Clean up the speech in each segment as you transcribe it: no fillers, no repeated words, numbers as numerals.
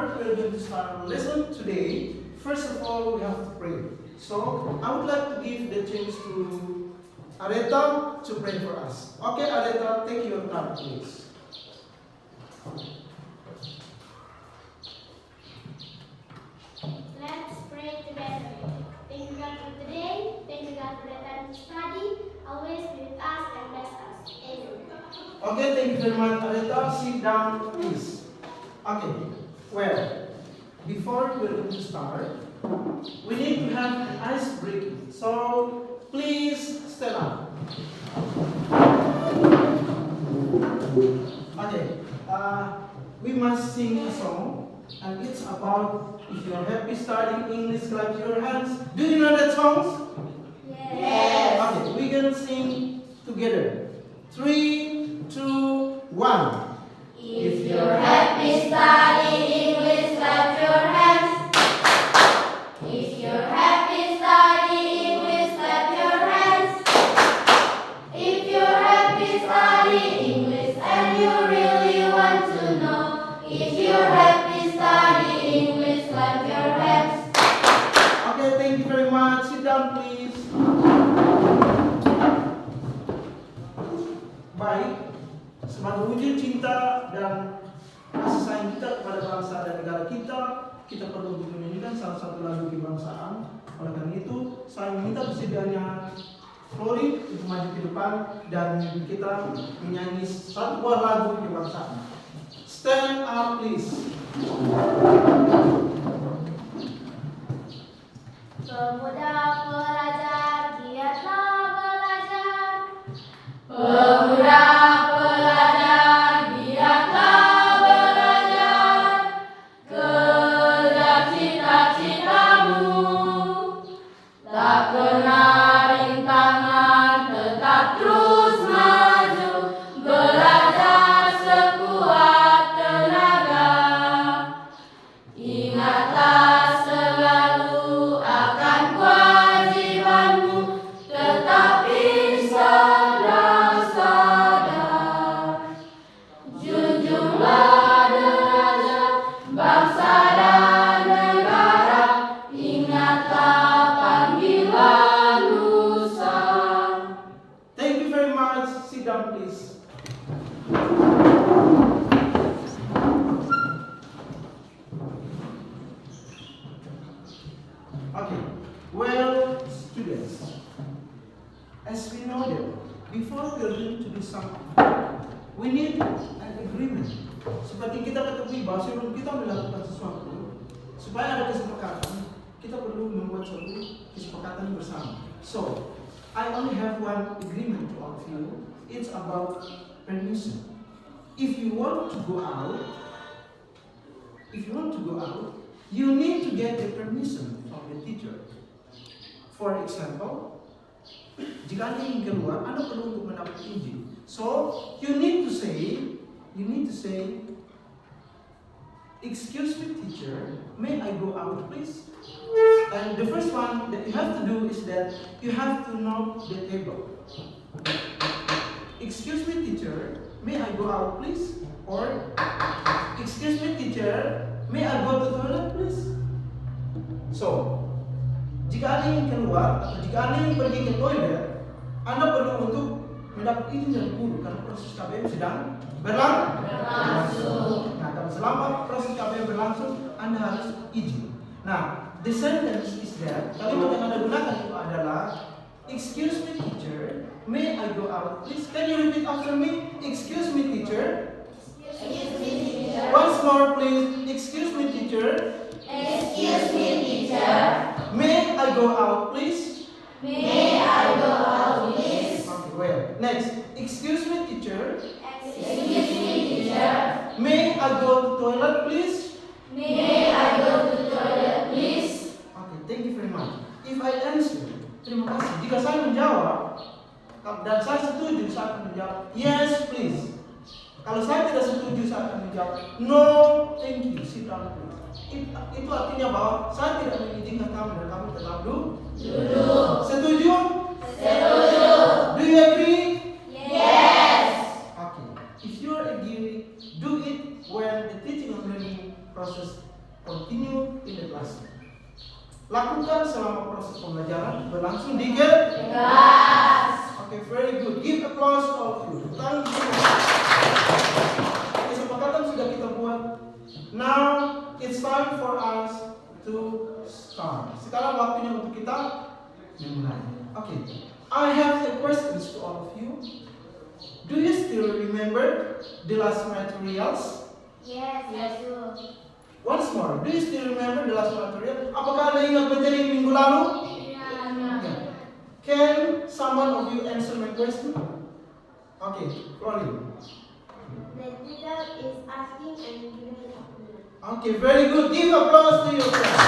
before we're going to start our lesson today, first of all, we have to pray. So, I would like to give the chance to Areta to pray for us. Okay, Areta, take your time, please. Let's pray together. Thank you God for today. Thank you God for the time to study. Always be with us and bless us. Amen. Okay, thank you very much, Areta. Sit down, please. Okay, well, before we're going to start, we need to have an ice breaking. So, please stand up. Okay, we must sing a song, and it's about if you're happy studying English, clap your hands. Do you know that song? Yes. Okay, we're gonna sing together. 3, 2, 1. If you're happy studying English, clap your hands. If you're happy studying English, clap your hands. If you're happy studying English and you really want to know, if you're happy studying English, clap your hands. Okay, thank you very much. Sit down, please. Baik, sebagai wujud cinta dan kasih sayang kita kepada bangsa dan negara kita, kita perlu untuk menyanyikan salah satu lagu kebangsaan. Oleh karena itu, saya meminta persediaannya Flori untuk maju ke depan dan kita menyanyi satu buah lagu kebangsaan. Stand up, please. Pemuda pelajar, giatlah belajar. Pemuda pelajar, giatlah belajar. Kejar cita-citamu, tak kenal rintangan, tetap terus maju. Belajar sekuat tenaga. Ingatlah selalu akan kewajibanmu, tetap insan dan sadar. Junjunglah derajat bangsa dan negara, ingatlah panggilan nusa. Thank you very much. Sit down, please. Okay, well, students, as we know that before we are going to do something, we need an agreement. Seperti kita ketahui bahwa sebelum kita melakukan sesuatu, supaya ada kesepakatan, kita perlu membuat suatu kesepakatan bersama. So, I only have one agreement to all of you. It's about permission. If you want to go out, you need to get the permission from the teacher. For example, jika Anda ingin keluar, Anda perlu untuk mendapat izin. So, you need to say, excuse me teacher, may I go out please? And the first one that you have to do is that you have to knock the table. Excuse me teacher, may I go out please? Or, excuse me teacher, may I go to the toilet please? So, jika Anda ingin keluar atau jika Anda ingin pergi ke toilet, Anda perlu untuk mendapat izin dari guru karena proses KBM sedang berlangsung. Nah, kalau selama proses KBM berlangsung, Anda harus izin. Nah, the sentence is that kalimat yang Anda gunakan itu adalah excuse me teacher, may I go out please? Can you repeat after me? Excuse me teacher. Excuse me, teacher. Once more please. Excuse me teacher. Excuse me, teacher. May I go out please? May I go out, please? Okay, well, next. Excuse me teacher. Excuse me, teacher. May I go to toilet please? May I go to toilet, please? Okay, thank you very much. If I answer, terima kasih. Jika saya menjawab dan saya setuju, saya akan menjawab yes please. Kalau saya tidak setuju, saya akan menjawab no thank you, sit down please. Itu artinya bahwa saya tidak mengizinkan kamu dan kamu tetap duduk. Setuju? Setuju. Do you agree? Yes. Okay. If you are agree, do it when the teaching and learning process all of you. Tepuk tangan semua. Kesepakatan sudah kita buat. Now it's time for us to start. Sekarang waktunya untuk kita memulai. Okay. I have the questions to all of you. Do you still remember the last materials? Yes, I do. Once more, do you still remember the last material? Apakah Anda ingat materi minggu lalu? Yeah. Can someone of you answer my question? Okay, Florian. The teacher is asking and giving a clue. Okay, very good. Give applause to yourself.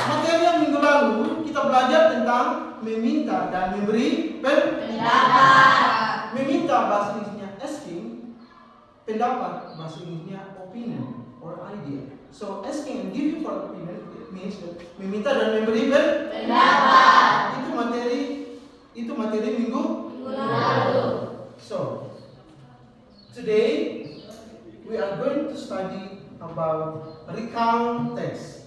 Materi yang minggu lalu kita belajar tentang meminta dan memberi Pendapat. Meminta bahasa Inggrisnya asking, pendapat bahasa Inggrisnya opinion or idea. So asking and giving for opinion it means meminta dan memberi Pendapat. Itu materi minggu Lalu. So today we are going to study about recount text.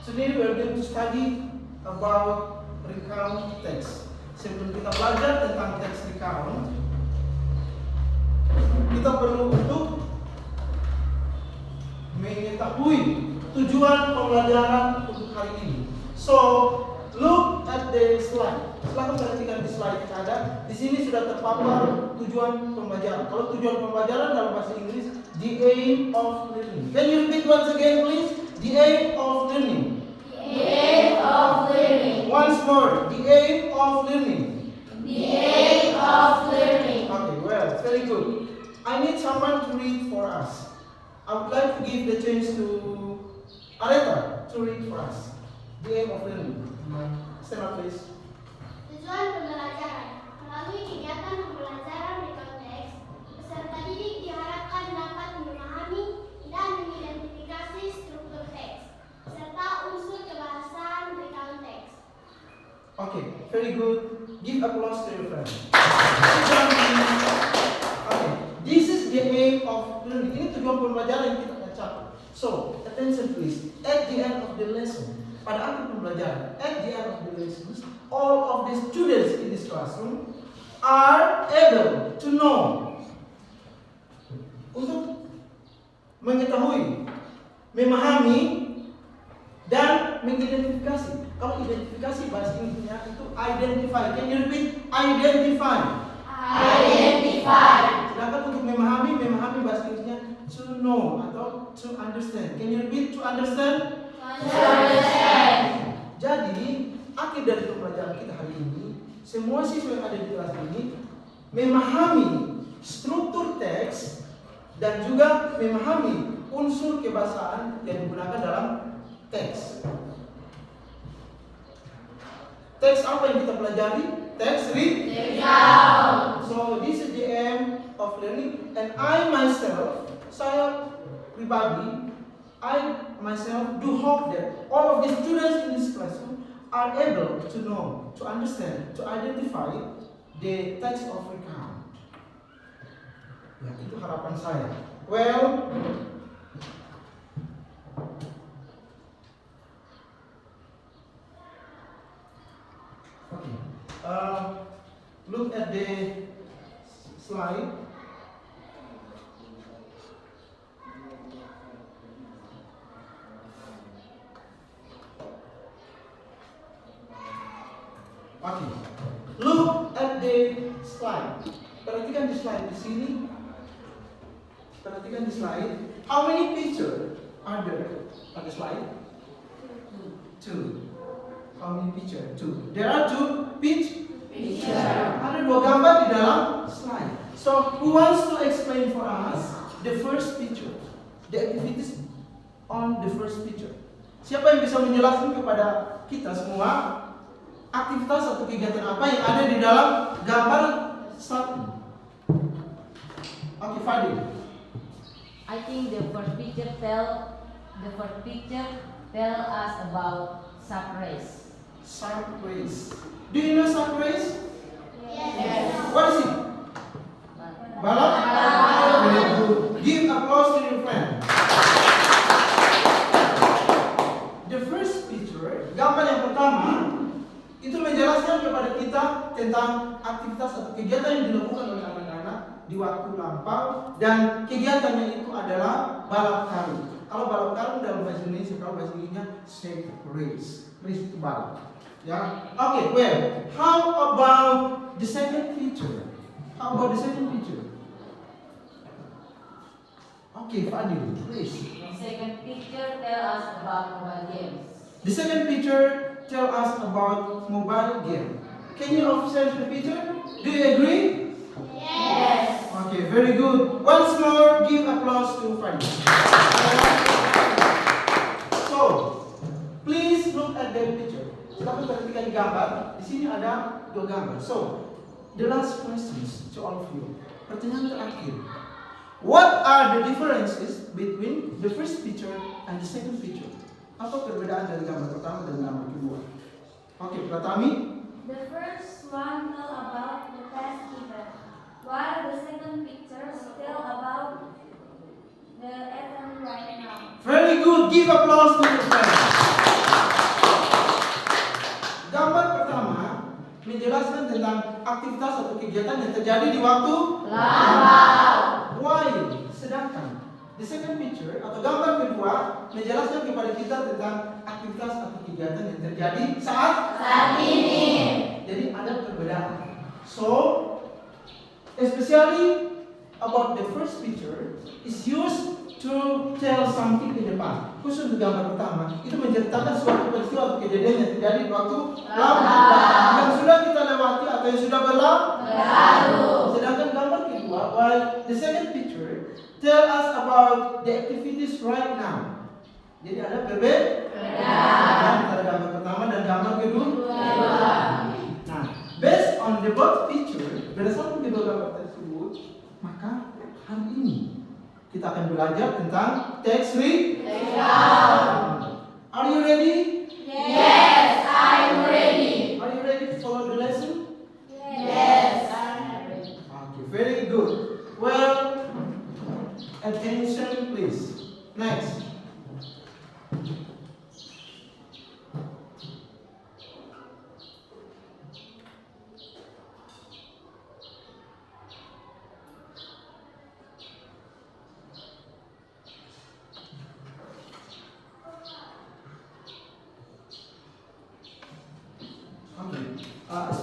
Today we are going to study about recount text. Sebelum kita belajar tentang teks recount, kita perlu untuk mengetahui tujuan pembelajaran untuk hari ini. So, look at the slide. Silakan perhatikan di slide yang ada. Di sini sudah terpapar tujuan pembelajaran. Kalau tujuan pembelajaran dalam bahasa Inggris, the aim of learning. Can you repeat once again, please? The aim of learning. The aim of learning. Once more, the aim of learning. The aim of learning. Okay, well, very good. I need someone to read for us. I would like to give the chance to Areta to read for us. The aim of learning. Stand up, please. Tujuan pembelajaran. Melalui kegiatan pembelajaran recount text, peserta didik diharapkan dapat memahami dan mengidentifikasi struktur teks serta unsur kebahasaan recount text. Okay, very good. Give applause to your friend. Okay, this is the aim of learning. Ini tujuan pembelajaran yang kita akan capai. So, attention please. At the end of the lesson, pada akhir pembelajaran, at the end of the lessons, all of the students in this classroom are able to know, untuk mengetahui, memahami, dan mengidentifikasi. Kalau identifikasi bahasa Inggrisnya itu identify. Can you repeat? Identify. Identify. Sedangkan untuk memahami bahasa Inggrisnya to know atau to understand. Can you repeat? To understand. To understand. Jadi, akhir dari pembelajaran kita hari ini, semua siswa yang ada di kelas ini memahami struktur teks dan juga memahami unsur kebahasaan yang digunakan dalam teks. Teks apa yang kita pelajari? Teks Recount. So this is the aim of learning, and I myself, saya pribadi, I myself do hope that all of the students in this classroom are able to know, to understand, to identify the text of recount. Ya, itu harapan saya. Well, okay. Look at the slide. Okay. Look at the slide. Perhatikan di slide di sini. Perhatikan di slide. How many pictures are there on the slide? Two. How many pictures? Two. There are two pictures. Ada dua gambar di dalam slide. So, who wants to explain for us the first picture? The activities on the first picture. Siapa yang bisa menjelaskan kepada kita semua aktivitas atau kegiatan apa yang ada di dalam gambar think the first picture tell us about sack race. Sack race. Do you know sack race? Yes. What is it? Balap? Very good. Give applause to your friend. The first picture, gambar yang pertama, itu menjelaskan kepada kita tentang aktivitas atau kegiatan yang dilakukan oleh anak-anak di waktu lampau, dan kegiatannya itu adalah balap karung. Kalau balap karung dalam bahasa Indonesia, kalau bahasa Inggrisnya sack race. Race itu balap. Ya. Okay, well, how about the second picture? How about the second picture? Okay, Fadil, please. The second picture tell us about mobile games. The second picture tell us about mobile game. Can you observe the picture? Do you agree? Yes. Okay, very good. Once more, give applause to Fadil. So, please look at the picture. Silakan perhatikan di gambar. Di sini ada dua gambar. So, the last questions to all of you. Pertanyaan terakhir. What are the differences between the first picture and the second picture? Apa perbedaan dari gambar pertama dan gambar kedua? Oke, Pratami. The first one tell about the past event, while the second picture tell about the event right now. Very good. Give applause to your friend. Gambar pertama menjelaskan tentang aktivitas atau kegiatan yang terjadi di waktu Lampau. While sedangkan the second picture atau gambar kedua menjelaskan kepada kita tentang aktivitas atau kegiatan yang terjadi saat ini. Jadi ada perbedaan. So, especially about the first picture is used to tell something in the past. Khusus untuk gambar pertama itu menceritakan suatu peristiwa atau kejadian yang terjadi di waktu lalu yang sudah kita lewati atau yang sudah berlalu. Sedangkan gambar kedua, while the second picture tell us about the activities right now. Jadi ada perbedaan antara gambar pertama dan gambar kedua. Nah, based on the both picture, berdasarkan kedua gambar tersebut, maka hari ini kita akan belajar tentang text read. Are you ready? Yes, I'm ready. Are you ready to follow the lesson? Yes. Okay, very good. Well, attention please. Next.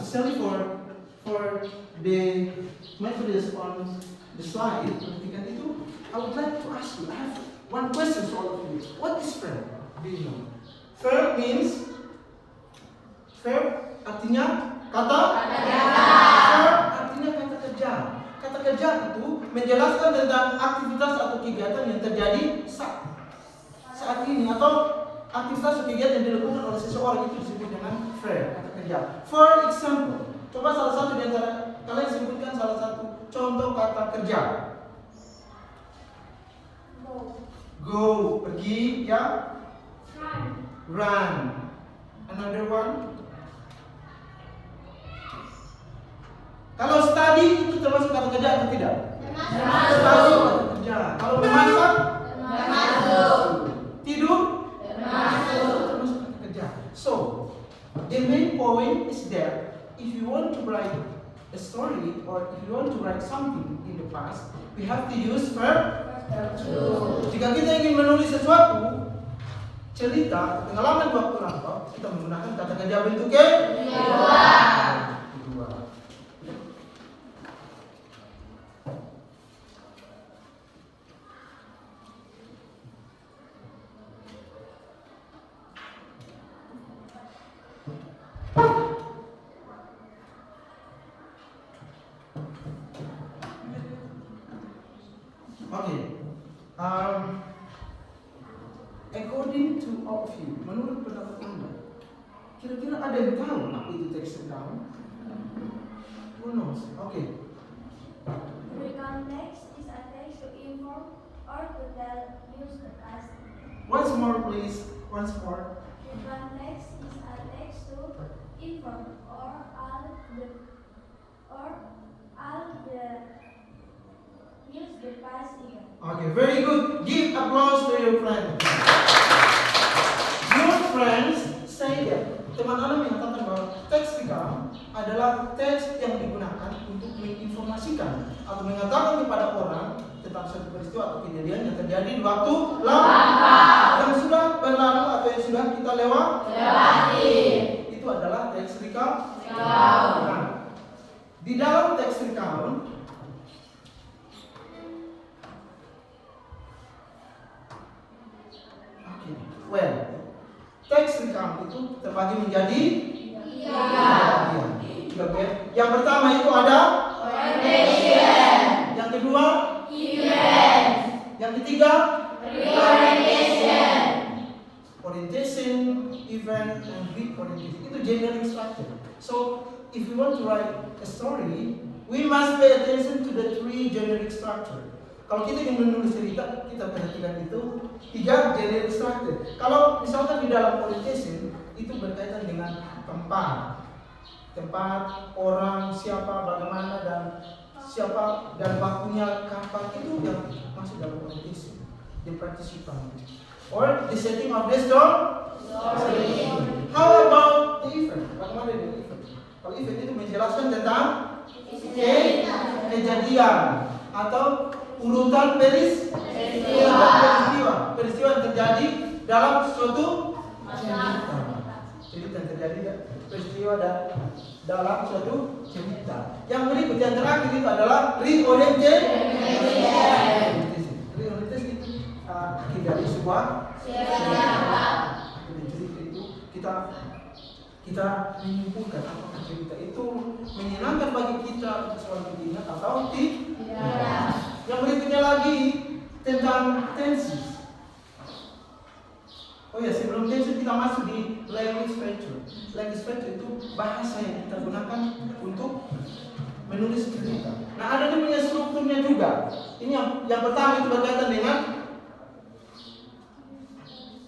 Especially for the Methodist on the slide, perhatikan itu, I would like to ask you, I have one question for all of you. What is verb? Do you know? Verb means, verb artinya kata verb artinya kata kerja. Kata kerja itu menjelaskan tentang aktivitas atau kegiatan yang terjadi saat ini, atau aktivitas atau kegiatan yang dilakukan oleh seseorang, itu disebut dengan verb, kata kerja. For example, coba salah satu di antara kalian sebutkan salah satu contoh kata kerja. Go, pergi, ya. Run. Another one. Kalau study itu termasuk kata kerja atau tidak? Termasuk. Study kata kerja. Kalau memasak? Termasuk. Tidur? Termasuk. Termasuk kata kerja. So, the main point is that if you want to write a story or if you want to write something in the past, we have to use verb to. Jika kita ingin menulis sesuatu, cerita, pengalaman waktu lampau, kita menggunakan kata kerja bentuk kedua. Okay. According to all of you, menurut pendapat Anda, kira-kira ada yang tahu apa itu text down? Who knows? Okay. The context is a text to inform or or to tell, use the past. Once more, please. Once more. The context is a text to inform or all the use the past event. Okay, very good. Give applause to your friend. Your friends say that. Teman-teman mengatakan bahwa teks recount adalah teks yang digunakan untuk menginformasikan atau mengatakan kepada orang tentang suatu peristiwa atau kejadian yang terjadi di waktu yang sudah berlalu atau yang sudah kita lewati. Itu adalah teks recount. Nah, di dalam teks recount teks recount itu terbagi menjadi tiga. Yang pertama itu ada Orientation. yang kedua Event. yang ketiga Reorientation. orientation, event, and reorientation. Itu generic structure. So if we want to write a story, we must pay attention to the three generic structure. Kalau kita ingin menulis cerita, kita perhatikan itu tiga generic structure. Kalau misalkan di dalam orientation itu berkaitan dengan tempat, orang, siapa, bagaimana dan waktunya kapan, itu yang masuk dalam orientation, the participant or the setting of the story. How about the event? Bagaimana dengan event? Kalau event itu menjelaskan tentang kejadian atau urutan peristiwa yang terjadi dalam suatu cerita yang terjadi peristiwa dalam suatu cerita. Yang berikut yang terakhir itu adalah reorientation. Reorientation itu akhir dari sebuah cerita itu kita menyimpulkan apakah cerita itu menyenangkan bagi kita untuk selalu diingat atau tidak. Yang berikutnya lagi tentang tenses. Oh ya, sebelum tenses kita masuk di language structure. Language structure itu bahasa yang kita gunakan untuk menulis cerita. Nah, ada dia punya strukturnya juga. Ini yang pertama itu berkaitan dengan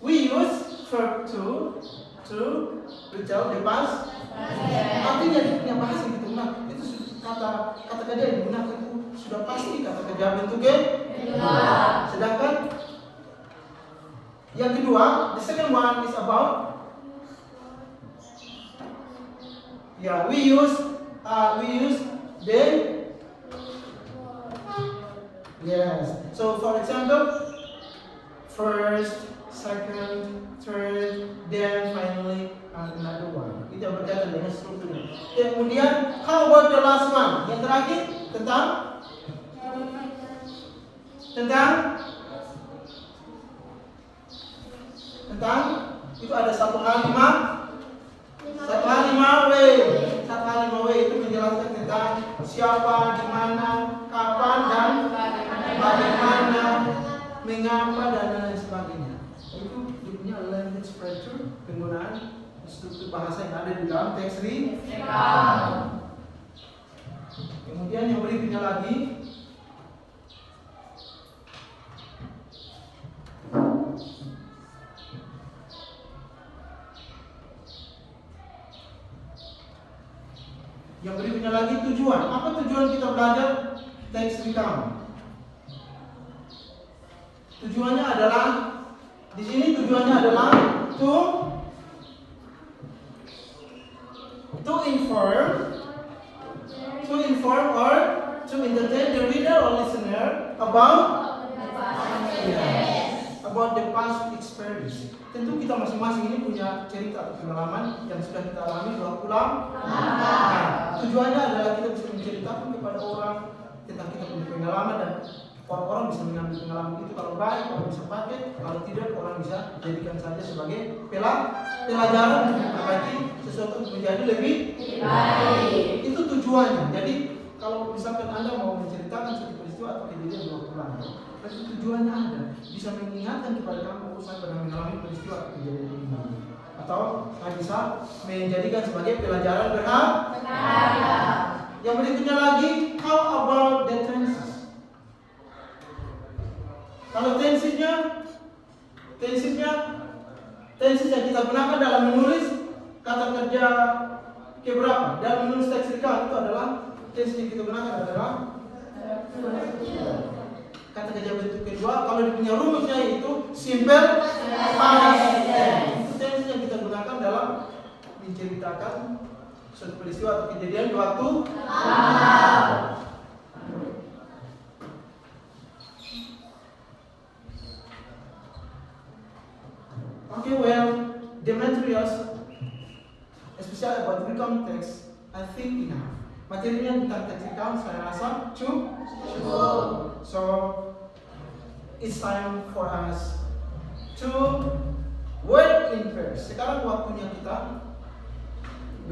we use verb to retell the past. Artinya dia punya bahasa yang kita gunakan. Itu kata kerja yang digunakan itu sudah pasti kata kerja bentuknya. Sedangkan yang kedua, the second one is about we use the So for example, first, second, third, then finally another one. Itu yang berkaitan dengan strukturnya. Kemudian, how about the last one? Yang terakhir tentang itu ada satu hal lima w itu menjelaskan tentang siapa, di mana, kapan, dan bagaimana, mengapa, dan lain sebagainya. Itu dia punya language structure, penggunaan struktur bahasa yang ada di dalam teks recount. Kemudian yang berikutnya lagi tujuan. Apa tujuan kita belajar teks recount? Tujuannya adalah di sini to inform or to entertain the reader or listener about the past experience. Tentu kita masing-masing ini punya cerita atau pengalaman yang sudah kita alami berulang. Nah, tujuannya adalah kita bisa menceritakan kepada orang tentang kita punya pengalaman dan orang-orang bisa mengambil pengalaman itu kalau baik, kalau bisa pakai, kalau tidak orang bisa jadikan saja sebagai pelajaran untuk memperbaiki sesuatu untuk menjadi lebih baik. Itu tujuannya. Jadi kalau misalkan Anda mau menceritakan suatu peristiwa atau kejadian berulang, berarti tujuannya ada bisa mengingatkan kepada kamu saya pernah mengalami peristiwa atau kejadian ini, atau bisa menjadikan sebagai pelajaran berharga. Yang berikutnya lagi, how about the tenses? Kalau tenses yang kita gunakan dalam menulis kata kerja keberapa. Dalam menulis teks rekaman itu adalah tenses yang kita gunakan adalah kata kerja bentuk kedua. Kalau dia punya rumusnya itu simple past tense. Itu tenses yang kita gunakan dalam menceritakan suatu peristiwa atau kejadian di waktu lalu. Okay, well, the materials, especially about recount text, I think enough. Materinya tentang teks recount saya rasa cukup. So it's time for us to work in pairs. Sekarang waktunya kita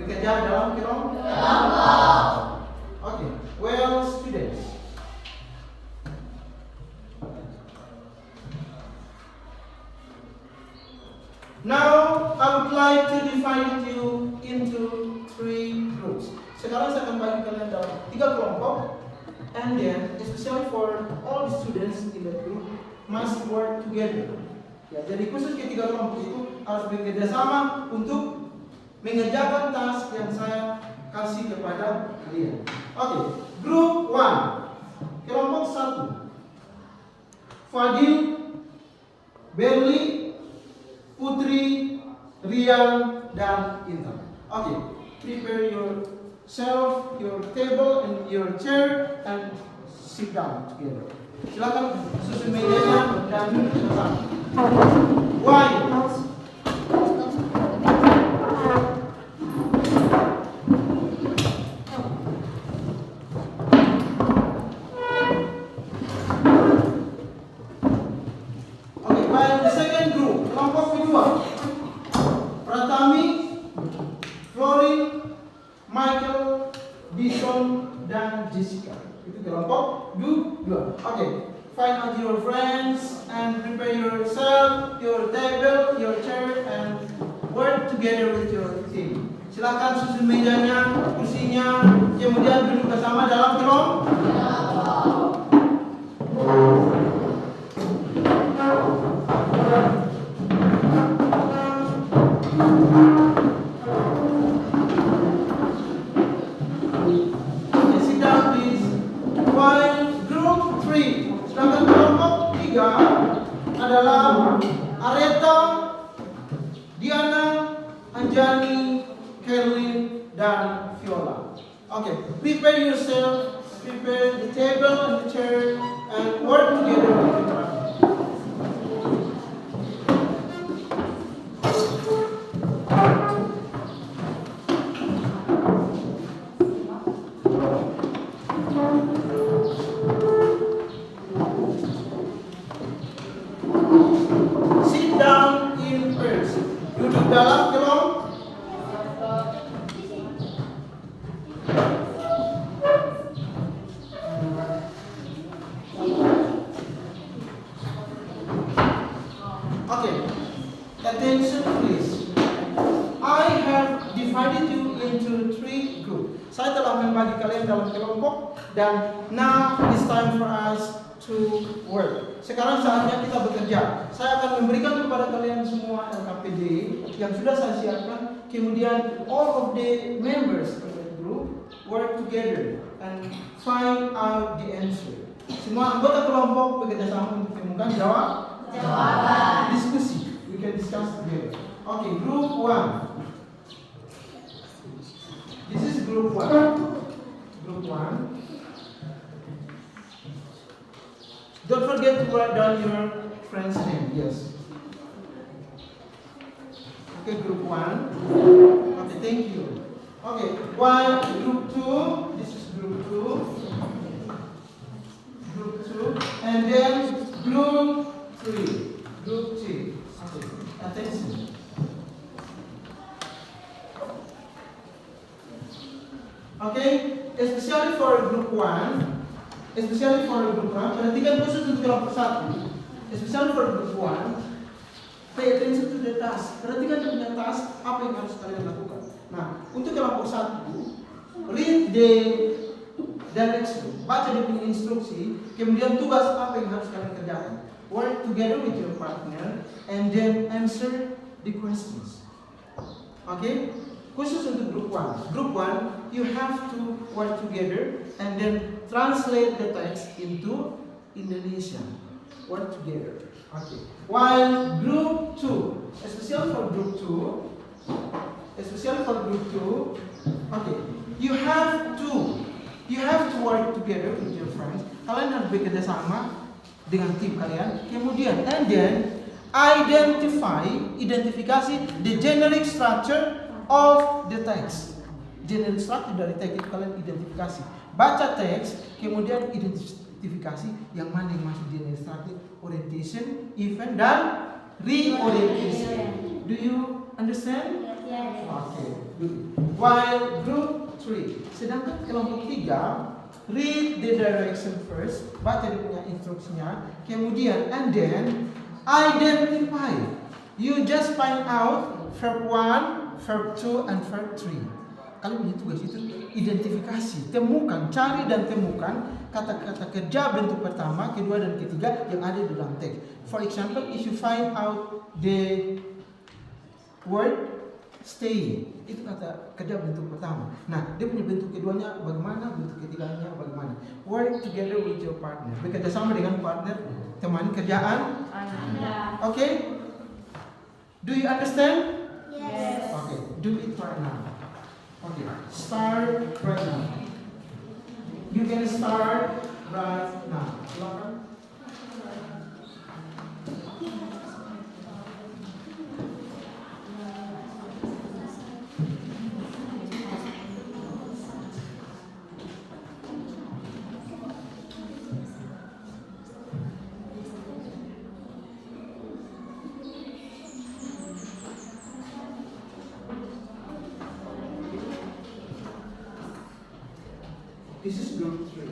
bekerja dalam kelompok. Okay, well, students. Now, I would like to divide you into 3 groups. Sekarang saya akan bagi kalian dalam 3 kelompok, and then, especially for all the students in that group, must work together. Ya, jadi khusus ketiga kelompok itu harus bekerja sama untuk mengerjakan task yang saya kasih kepada kalian. Okay, group 1, kelompok 1, Fadil, Berli, Putri, Rian, dan Intan. Okay, prepare yourself, your table and your chair, and sit down together. Silakan susun mejanya dan duduk bersama. Why? Okay, find out your friends and prepare yourself, your table, your chair, and work together with your team. Silakan susun mejanya, kursinya, kemudian duduk bersama dalam kelompok. Adalah Areta, Diana, Anjani, Kerlin, dan Viola. Okay, prepare yourself, prepare the table and the chair, and work together with the crowd. Dalam kelompok. Okay, attention please. I have divided you into 3 groups. Saya telah membagi kalian dalam kelompok, dan now it's time for us to work. Sekarang saatnya kita bekerja. Saya akan memberikan kepada kalian semua LKPD yang sudah saya siapkan. Kemudian all of the members of the group work together and find out the answer. Semua anggota kelompok bekerja sama untuk menemukan jawaban. Diskusi. We can discuss together. Okay, group 1. This is group 1. Group 1. Don't forget to write down your friend's name. Yes. Okay, group 1. Okay, thank you. Okay, while group 2. This is group 2. Group 2. And then group 3. Group 3. Okay, attention. Okay, especially for group 1. Especially for group 1, perhatikan khusus untuk kelompok 1. Especially for group 1, pay attention to the task. Perhatikan dia punya task, apa yang harus kalian lakukan. Nah, untuk kelompok 1, read the direction, baca dia punya instruksi, kemudian tugas apa yang harus kalian kerjakan. work together with your partner, and then answer the questions. Okay? Khusus untuk group 1. Group 1, you have to work together and then translate the text into Indonesian. Work together. Okay. While group 2, especially for group 2, okay, you have to work together with your friends. Kalian harus bekerja sama dengan tim kalian. Kemudian, and then identifikasi the generic structure of the text. Generic structure dari teks itu kalian identifikasi. Baca teks, kemudian identifikasi yang mana yang masuk generic structure, orientation, event, dan reorientation. Do you understand? Yes. Okay, good. While group 3, sedangkan kelompok 3, read the direction first, baca dia punya instruksinya, kemudian and then identify. You just find out verb 1, verb 2, and verb 3. Kalian punya tugas itu identifikasi, temukan, cari dan temukan kata-kata kerja bentuk pertama, kedua, dan ketiga yang ada di dalam teks. For example, if you find out the word stay, itu kata kerja bentuk pertama. Nah, dia punya bentuk keduanya bagaimana, bentuk ketiganya bagaimana. Work together with your partner. Bekerja sama dengan partner, teman kerjaan. Okay? Do you understand? Yes. Okay, do it right now. Okay, start right now. You can start right now. Silakan. This is group 3.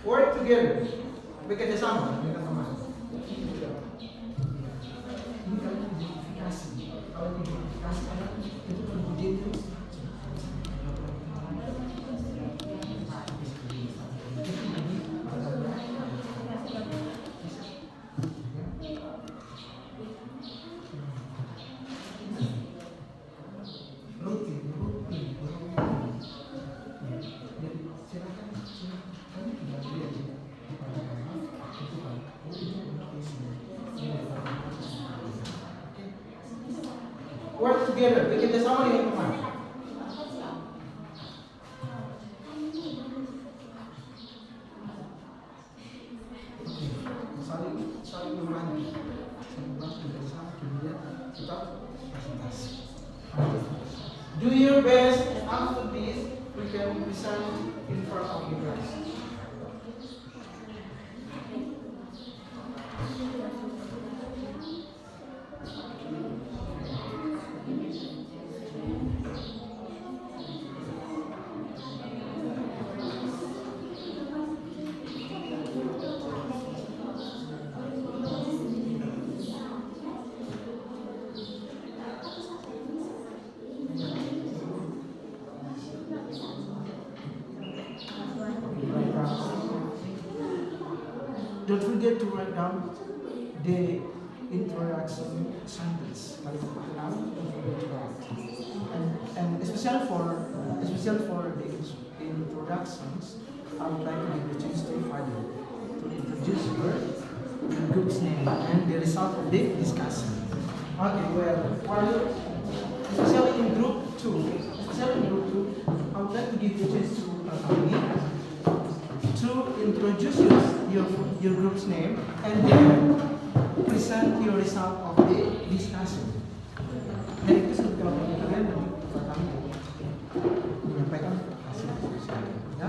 Work together. Bekerja sama dengan teman. Work together, bekerja sama dengan teman. Saling membantu, bersama kemudian kita presentasi. Do your best. After this, we can present in front of the class. Don't forget to write down the introduction sentence. Don't forget to write. And especially for the introductions, I would like to give the chance to Fadi to introduce her group's name and the result of the discussion. Okay, while especially in group 2, I would like to give the chance to Fadi to introduce your group's name and then present your result of the discussion. Dan itu seperti kalau kalian kami menyampaikan hasil diskusi, ya.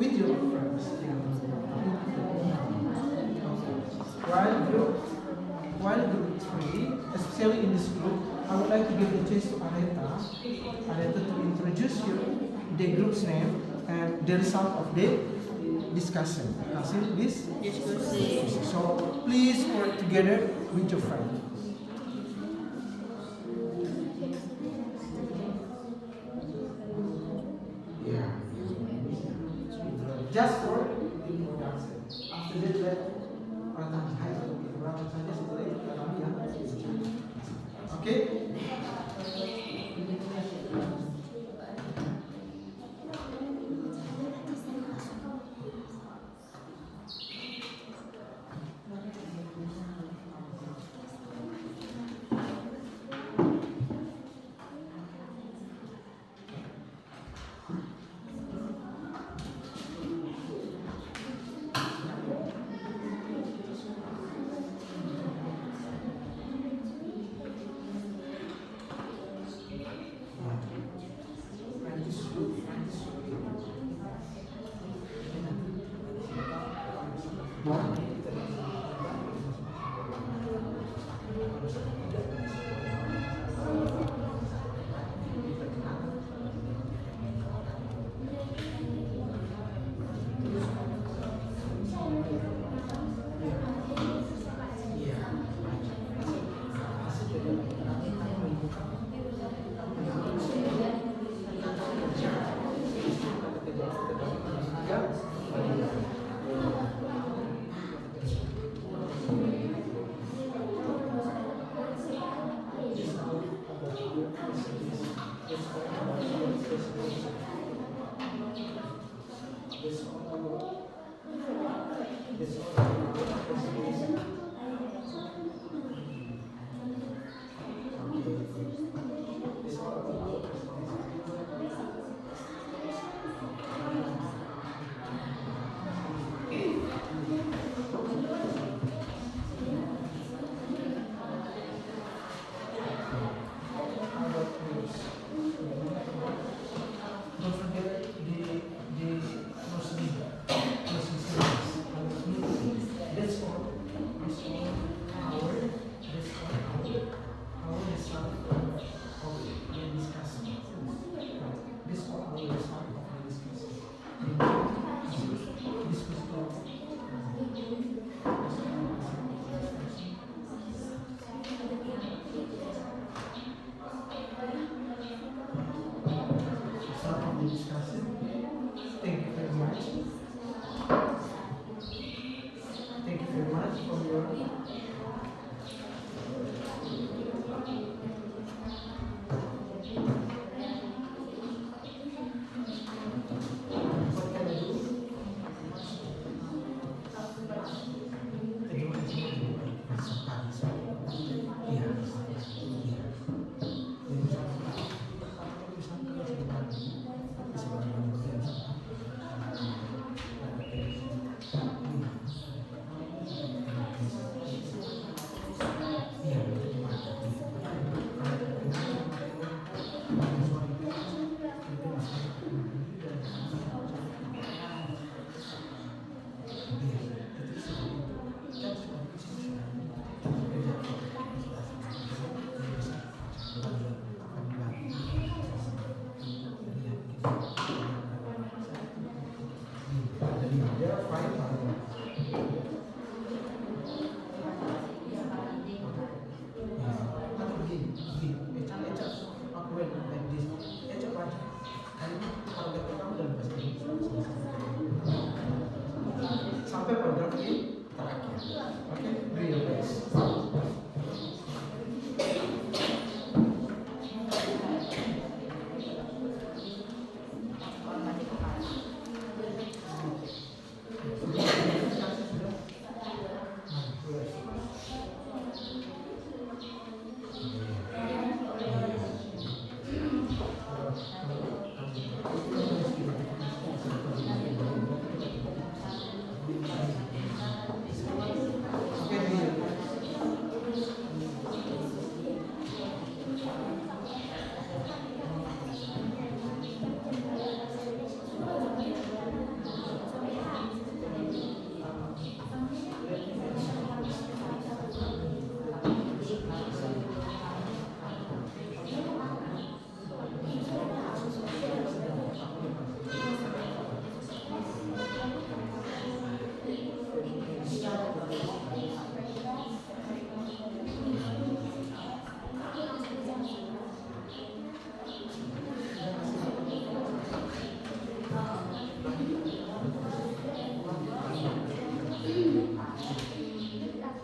With your friends. While group 3, especially in this group, I would like to give the chance to Areta to introduce you the group's name and the result of the discussion. Hasil this discussion. So please work together with your friend. Yeah. Just for introduction. After that, let orang hai atau berapa saja sebenarnya kami yang oke.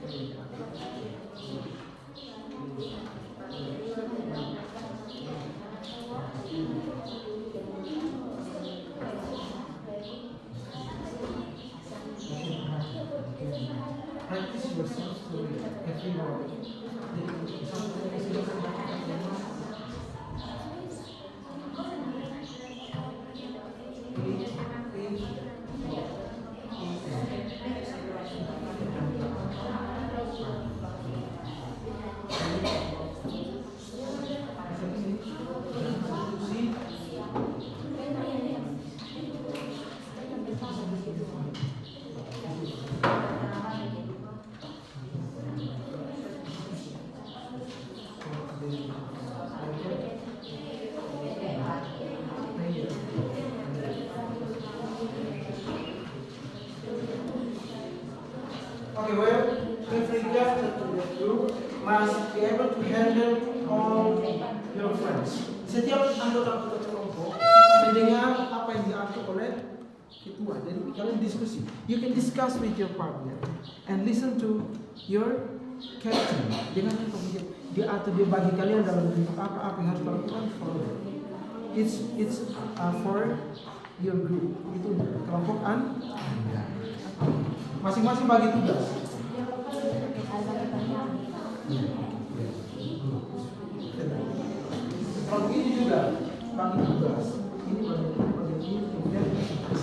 Practice yourself to every word. Okay, well, with regard to that, you must be able to handle all your friends. Setiap anggota kelompok mendengar apa yang diatur oleh ketua. Jadi kalian diskusi. You can discuss with your partner and listen to your captain. Dengan kemudian diatur, dia bagi kalian dalam bentuk apa yang harus dilakukan. It's for your group. Itu kelompok Anda. Masing-masing bagi tugas. Kalau ini juga bagi tugas. Ini bagi kemudian tugas.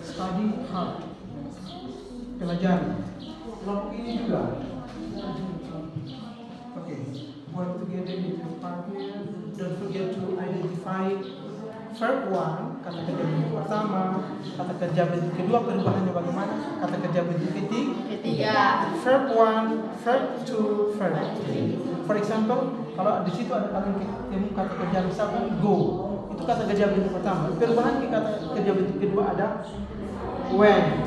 Study hard. Pelajari. Kelompok ini juga. Okay. Work together with your partner. Don't forget to identify verb 1, kata kerja bentuk pertama, kata kerja bentuk kedua, perubahannya bagaimana, kata kerja bentuk ketiga, verb 1, verb 2, verb 3. For example, kalau di situ ada kalian ketemu kata kerja misalkan go, itu kata kerja bentuk pertama. Perubahan ke kata kerja bentuk kedua ada when.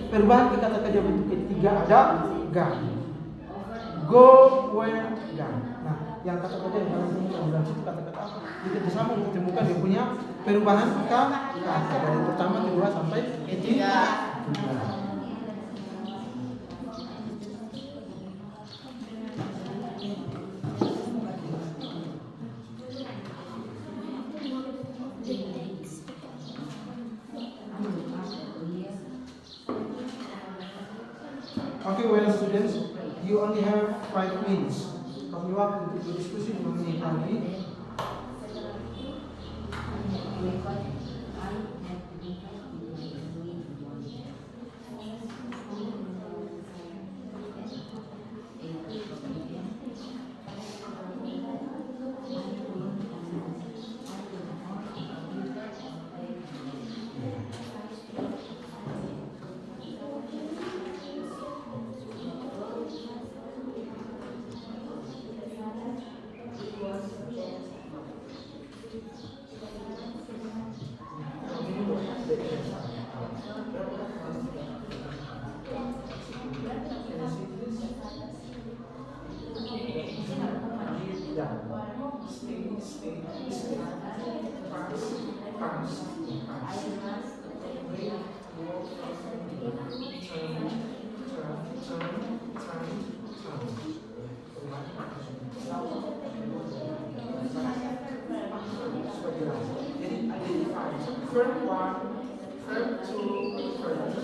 Perubahan ke kata kerja bentuk ketiga ada gone. Go, where, gone. Nah, yang kata kerja yang kalian temukan dalam situ kata-kata apa? Kita sama untuk temukan dia punya perubahan kata dari pertama, kedua sampai ketiga. Okay, well students, you only have 5 minutes. Kami waktu untuk berdiskusi 5 menit lagi. Verb 1, verb 2, verb 3.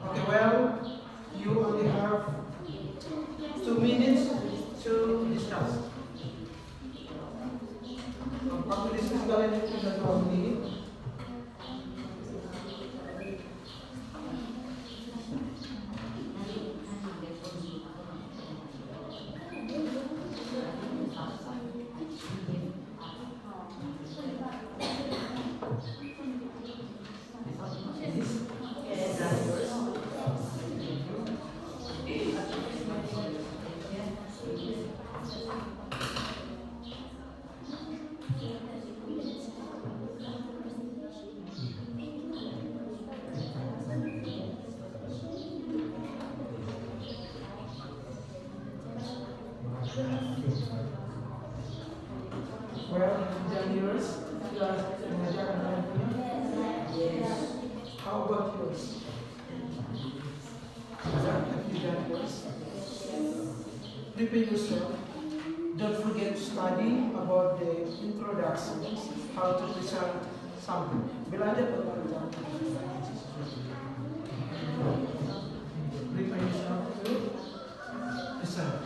Okay, well, you only have 2 minutes to discuss. Waktu diskusi kalian itu sudah 2 menit. Well, dan yours sudah mengajarkan anaknya? Yes. How about yours? Have you done yours? Prepare yourself. Don't forget to study about the introduction, how to present something. Belajar tentang prepare yourself to present.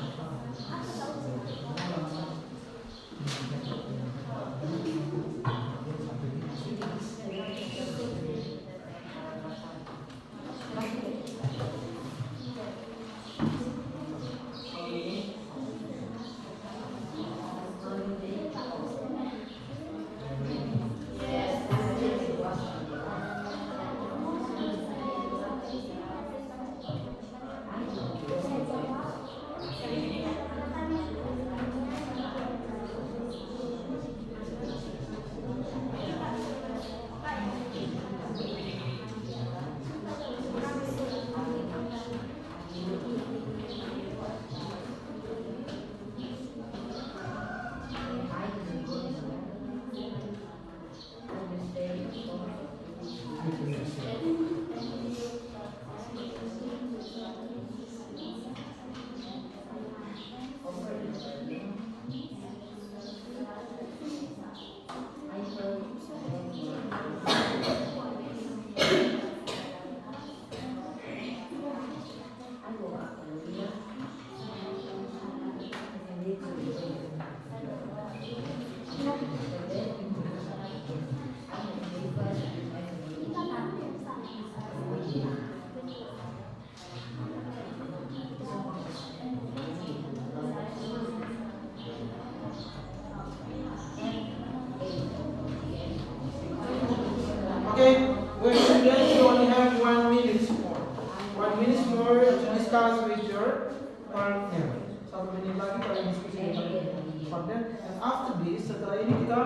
Okay, well, students, you only have 1 minute more. 1 minute more to discuss with your partner. 1 menit lagi kalian diskusi dengan partner. And after this, setelah ini kita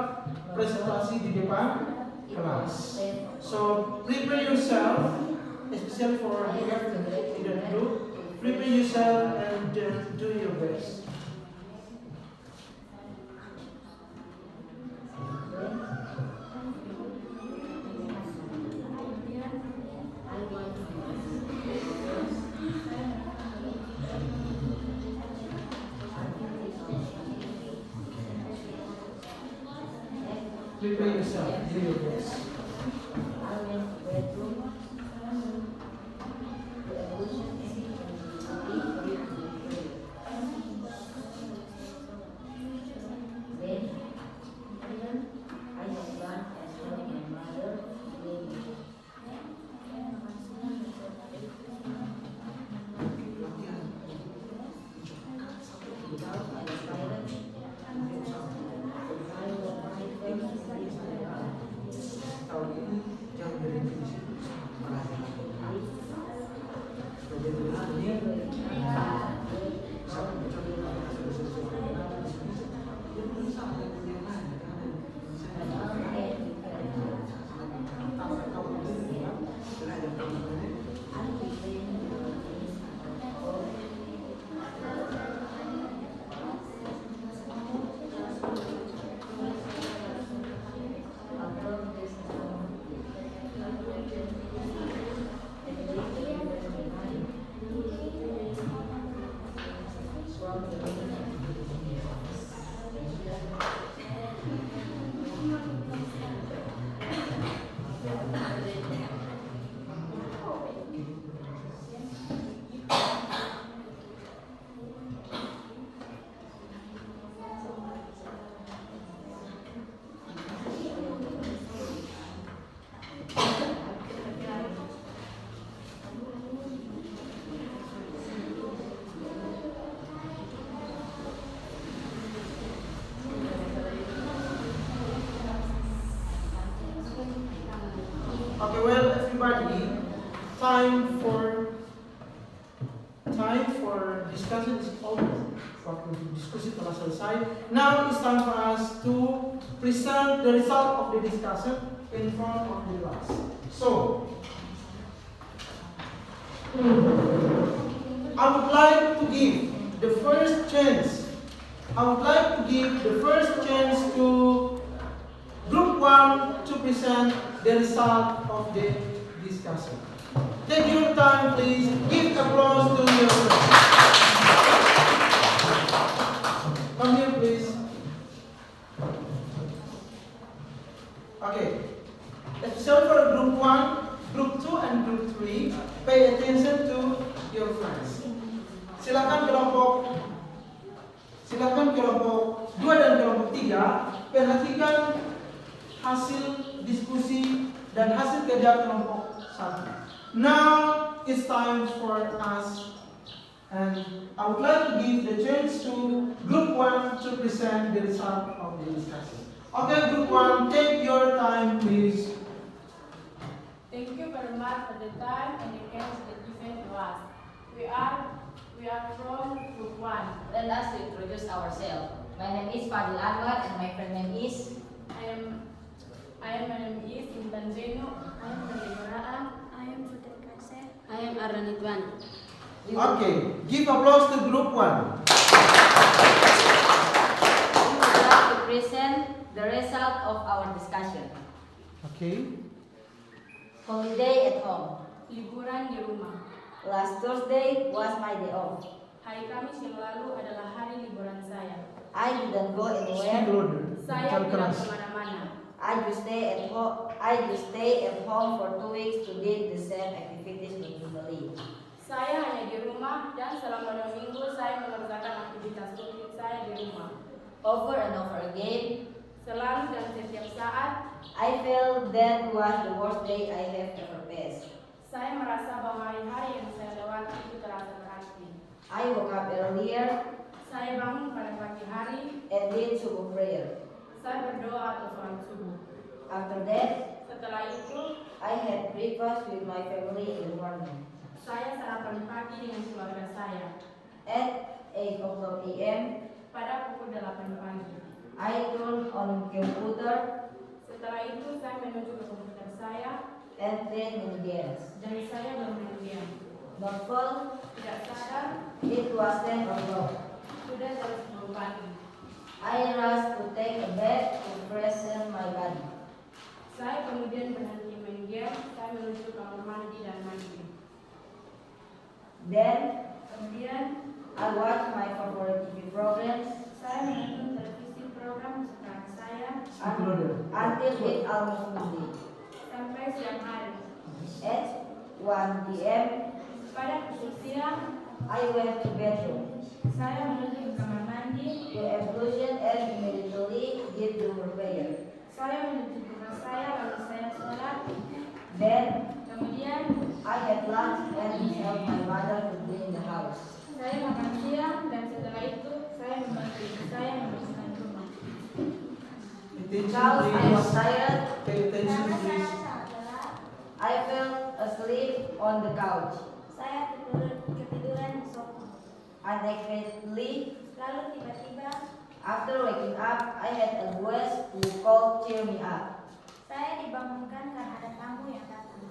presentasi di depan kelas. So prepare yourself, especially for you have to do. Prepare yourself and do your best. Prepare yourself. Do your best. I went to bedroom. The evolution is then I have gone and told my mother baby. Without my silence, I will find first place my God. Tahun ini jangan berhenti di situ. Sebagai tulis ini, satu contoh yang belum sama dengan yang lain. Okay, well, everybody, time for discussion is over. Waktu diskusi telah selesai. Now it's time for us to present the result of the discussion in front of the class. So, I would like to give the first chance. To Group 1 to present the result of the discussion. Take your time, please. Give applause to your friends. Come here, please. Okay. Especially for Group 1, Group 2, and Group 3, pay attention to your friends. Silakan kelompok 2 dan kelompok 3 perhatikan hasil diskusi dan hasil kerja kelompok 1. Now it's time for us, and I would like to give the chance to Group 1 to present the result of the discussion. Okay, Group 1, take your time, please. Thank you very much for the time and the chance that given to us. We are from Group 1. Let us introduce ourselves. My name is Fadil Anwar and my friend name is. My name is Intan Zeno. I am Deborah. I am Putri Kasih. I am Aranitwan. Okay, give applause to Group 1. We would like to present the result of our discussion. Okay. Holiday at home. Liburan di rumah. Last Thursday was my day off. Hari Kamis yang lalu adalah hari liburan saya. I didn't go Speak anywhere. louder. Saya Bicara tidak keras. kemana-mana. I just stay at home for 2 weeks to do the same activities usually. Saya hanya di rumah dan selama 2 minggu saya mengerjakan aktivitas rutin saya di rumah. Over and over again, Selalu dan setiap saat, I felt that was the worst day I have ever faced. saya merasa bahwa hari-hari yang saya lewati itu terasa berarti. I woke up earlier Saya bangun pada pagi hari, and did subuh prayer. saya berdoa atau sholat subuh. After that, Setelah itu, I had breakfast with my family in the morning. saya sarapan pagi dengan keluarga saya. At 8 o'clock a.m., Pada pukul 8 pagi. I turned on computer Setelah itu, saya menuju ke komputer saya and played many games. dan saya bermain game. Not full, Tidak sadar, it was 10 o'clock. sudah jam 10 pagi. I rushed to take a bath to freshen my body. Saya kemudian berhenti main game, saya menuju kamar mandi dan mandi. Then, Kemudian, I watched my favorite TV programs. saya menonton televisi program kesukaan saya. until it almost midday. sampai siang hari. At 1 p.m., Pada pukul siang, I went to bedroom. saya menuju ke kamar mandi. To ablution and immediately did the prayer. Saya menuju ke rumah saya, lalu saya sholat. Then Kemudian I had lunch and helped my mother to clean the house. saya makan siang dan setelah itu saya membantu ibu saya membersihkan rumah. Because I was tired, Pay attention, please. I fell asleep on the couch. Saya ketiduran di sofa. Unexpectedly, Lalu tiba-tiba after waking up, I had a voice who called cheer me up. saya dibangunkan karena ada tamu yang datang.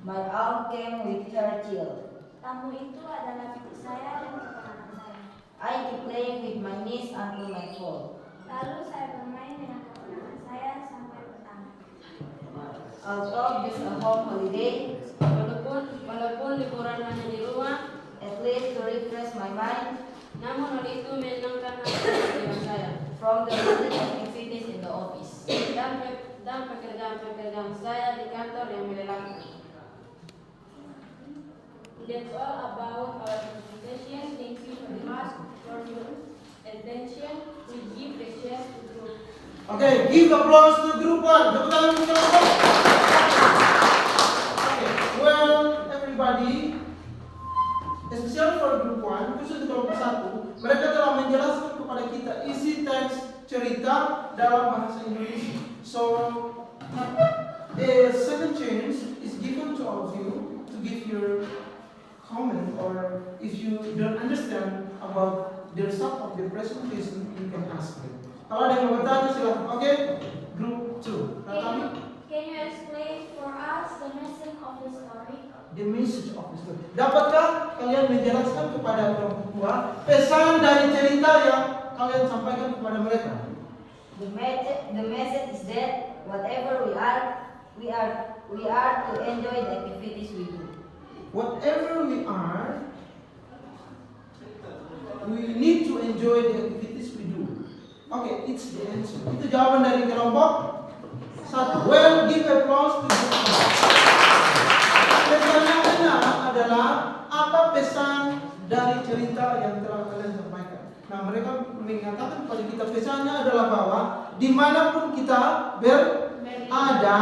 My aunt came with her child. Tamu itu adalah bibi saya dan keponakan saya. I kept playing with my niece until nightfall. Lalu saya bermain dengan keponakan saya sampai petang. Although this a home holiday, Walaupun liburan hanya di rumah, at least to refresh my mind namun hal itu menyenangkan hati pikiran saya from the daily activities in the office. dan pekerjaan-pekerjaan saya di kantor yang melelahkan. That's all about our presentation. Thank you very much for your attention. We give the chance to group. Okay, give applause to group 1. Tepuk tangan untuk group 1. Okay, well, everybody, especially for group 1, khusus untuk kelompok 1, mereka telah menjelaskan kepada kita isi teks cerita dalam bahasa Indonesia. So, a second chance is given to all of you to give your comment, or if you don't understand about the result of the presentation, you can ask them. Kalau ada yang mau bertanya silakan. Oke, group 2. Natami, Can you explain for us the message of the story? the message of the story. Dapatkah kalian menjelaskan kepada kelompok 2 pesan dari cerita yang kalian sampaikan kepada mereka? The message is that whatever we are to enjoy the activities we do. Whatever we are, we need to enjoy the activities we do. Okay, it's the answer. Itu jawaban dari kelompok 1. Well, give applause to group 1. Pesannya adalah apa pesan dari cerita yang telah kalian sampaikan. Nah, mereka mengatakan kepada kita pesannya adalah bahwa dimanapun kita berada,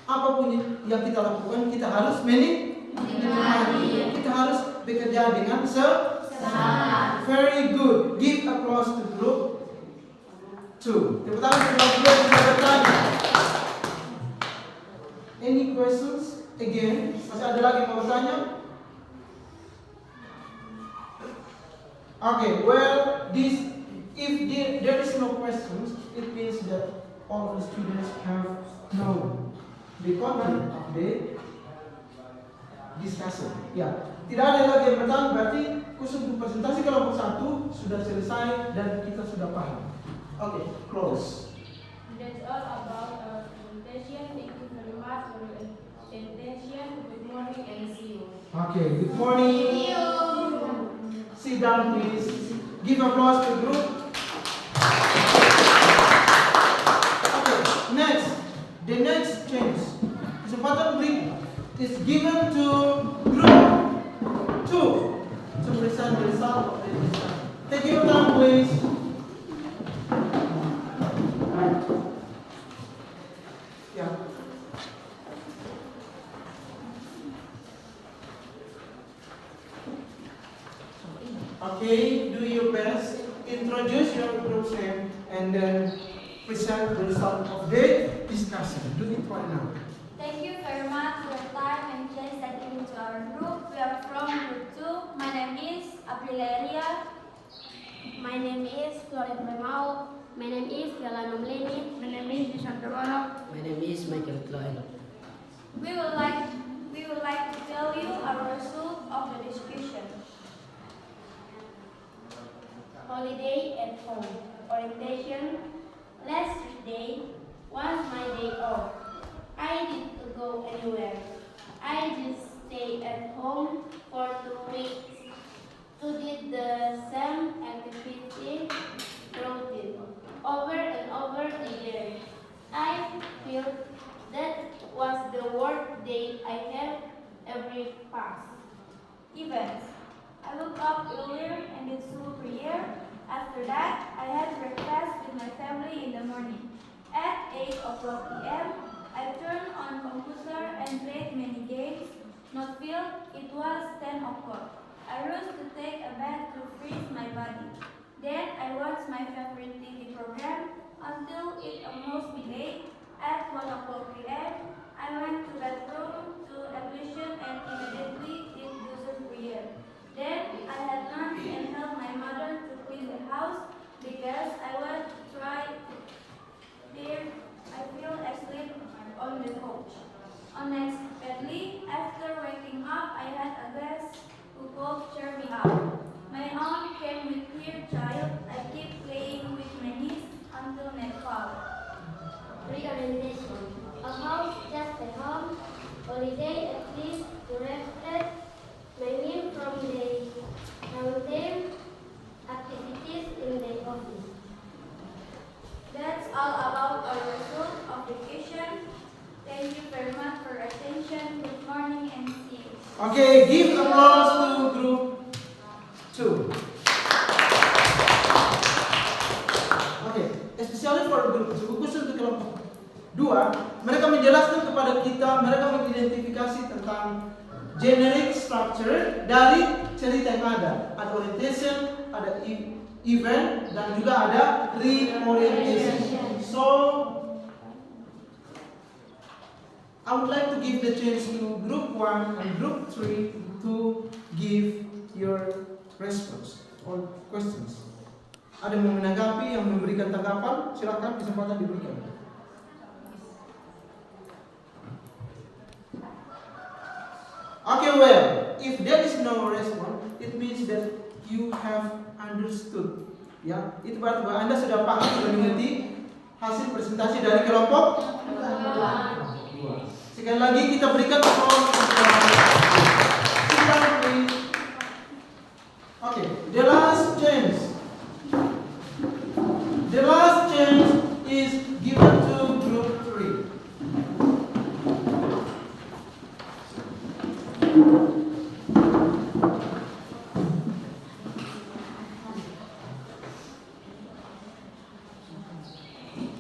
apapun yang kita lakukan, kita harus menikmati. Kita harus bekerja dengan semangat. Very good. Give applause to group 2. Tepuk tangan untuk group 2 yang sudah bertanya. Any questions? Again, masih ada lagi yang mau bertanya? Okay, well, if there is no questions, it means that all the students have known the content of the discussion. Ya, tidak ada lagi yang bertanya, berarti khusus untuk presentasi kelompok 1 sudah selesai dan kita sudah paham. Okay, close. That's all about our presentation. Thank you very much for your attention. Good morning and see you. Okay, good morning. Sit down, please. Give applause to group. Okay, next. The next change. Kesempatan break is given to group 2 to present the result of the discussion. Take your time, please. Yeah. Okay, do your best. Introduce your group's name and then present the result of the discussion. Do it right now. Thank you very much for your time and place that you into our group. We are from group 2. My name is Aprileria. My name is Floret Memau. My name is Yolanda Mleni. My name is Disantawala. My name is Michael Kloel. We would like to tell you our result of the discussion. Holiday at home. Orientation. Last Tuesday was my day off. I didn't go anywhere. I just stayed at home for 2 weeks to do the same activity routine. over and over again. I feel that was the worst day I have ever passed. Events. I woke up earlier and did school prayer. After that, I had breakfast with my family in the morning. At 8 o'clock p.m., I turned on computer and played many games. Not feel it was 10 o'clock. I rose to take a bath to freeze my body. Then I watched my favorite TV program until it almost be late. At 1 o'clock p.m., I went to bathroom to ablution and immediately did user prayer. Then I had lunch and helped my mother to clean the house because I was trying. There, I feel asleep on the couch. Unexpectedly, after waking up, I had a guest who could cheer me up. My aunt came with her child. I keep playing with my niece until nightfall. Reorientation. A house just a home. Holiday at least to reflect my meal from the mountain activities in the office. That's all about our result of vacation. Thank you very much for your attention. Good morning and see you. Okay, give applause to group 2. Okay, especially for group 2, khusus untuk kelompok 2, mereka menjelaskan kepada kita, mereka mengidentifikasi tentang generic structure dari cerita yang ada. Ada orientation, ada event, dan juga ada reorientation. So, I would like to give the chance to group 1 and group 3 to give your response or questions. Ada yang mau menanggapi, yang memberikan tanggapan, silakan, kesempatan diberikan. Okay, well, if there is no response, it means that you have understood. Ya, itu berarti bahwa Anda sudah paham, sudah mengerti hasil presentasi dari kelompok 2. Sekali lagi kita berikan applause. Okay, the last chance. The last chance is given to group 3.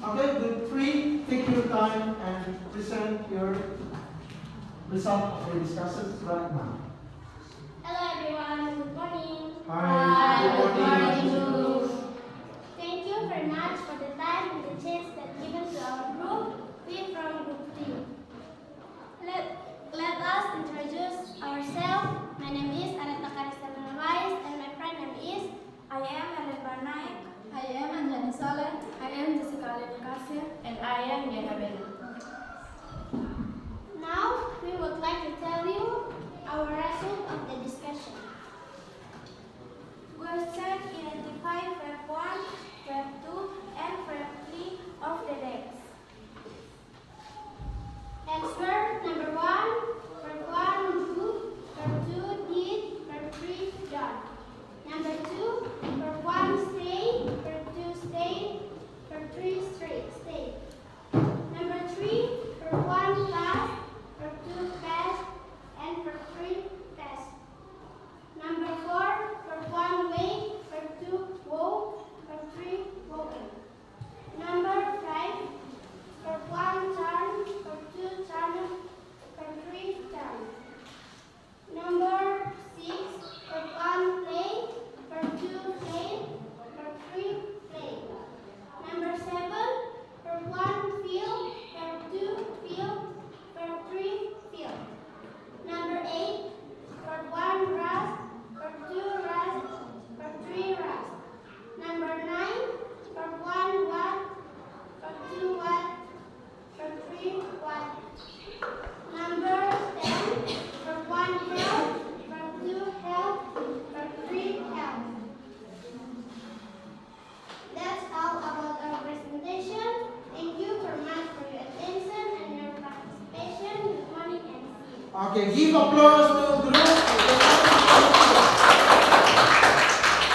Okay, group 3, take your time and present your result of the discussion right now. Hello everyone, good morning. Hi, good morning. Thank you very much for the time and the chance that given to our group. We from group 3. Let us introduce ourselves. My name is Aneta Karista Menawais and my friend name is I am Helen Barnaik. I am Anjani Saleh. I am Jessica Lenikasir. And I am Yana Bena. Now we would like to tell you our result of the discussion. Question identify Feb 1, Feb 2, and Feb 3 of the dates. Answer number 1, Feb 1 do, Feb 2 did, Feb 3 done. Number 2, Feb 1 stay, Feb 2 stayed, Feb 3 stayed. Number 3, Feb 1 passed, Feb 2 passed, and Feb 3 passed. Number 4, Feb 1 wake, Feb 2 woke, Feb 3 woken. Number 5, Feb 1 turn, Feb 2 turned, Feb 3 turned. Number 6, Feb 1 play, Feb 2 played, Feb 3 played. Number 7, Feb 1 feel, Feb 2 feel, Feb 3 feel. Number 8, Feb 1 rest, Feb 2 rest, Feb 3 rest. Number 9, Feb 1 what, Feb 2 what, Feb 3 what. Number 10, Feb 1 help, Feb 2 help, Feb 3 help. That's all about our presentation. Thank you very much for your attention and your participation. Good morning and see you. Okay, give applause to group.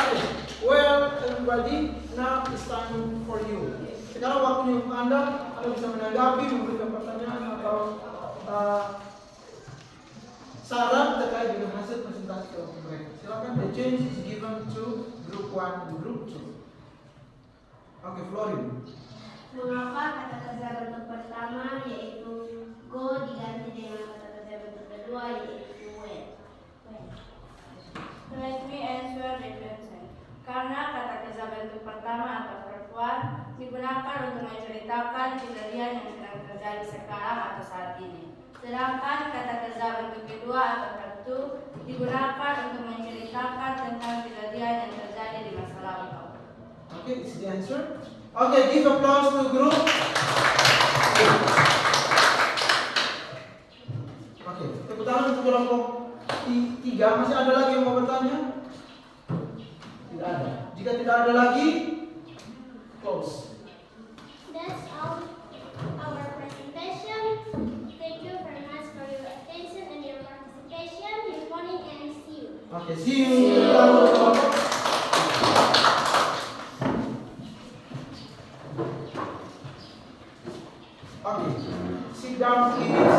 Okay, well, everybody, now it's time for you. Anda bisa menanggapi, memberikan pertanyaan atau saran terkait dengan hasil presentasi kelompok mereka. Silakan. The change is given to group 1 and group 2. Oke, Florin. Mengapa kata kerja bentuk pertama yaitu go diganti dengan kata kerja bentuk kedua yaitu when? Let me answer the question. Karena kata kerja bentuk pertama atau verb 1 digunakan untuk menceritakan kejadian yang sedang terjadi sekarang atau saat ini. Sedangkan kata kerja bentuk kedua atau verb 2 digunakan untuk menceritakan tentang kejadian yang terjadi di masa lalu. Okay, this is the answer. Okay, give applause to group. Okay, tepuk tangan untuk kelompok 3. Masih ada lagi yang mau bertanya? Tidak ada. Jika tidak ada lagi, close. That's all our presentation. Thank you very much for your attention and your participation. Good morning and see you. Okay, see you. Okay, sit down please.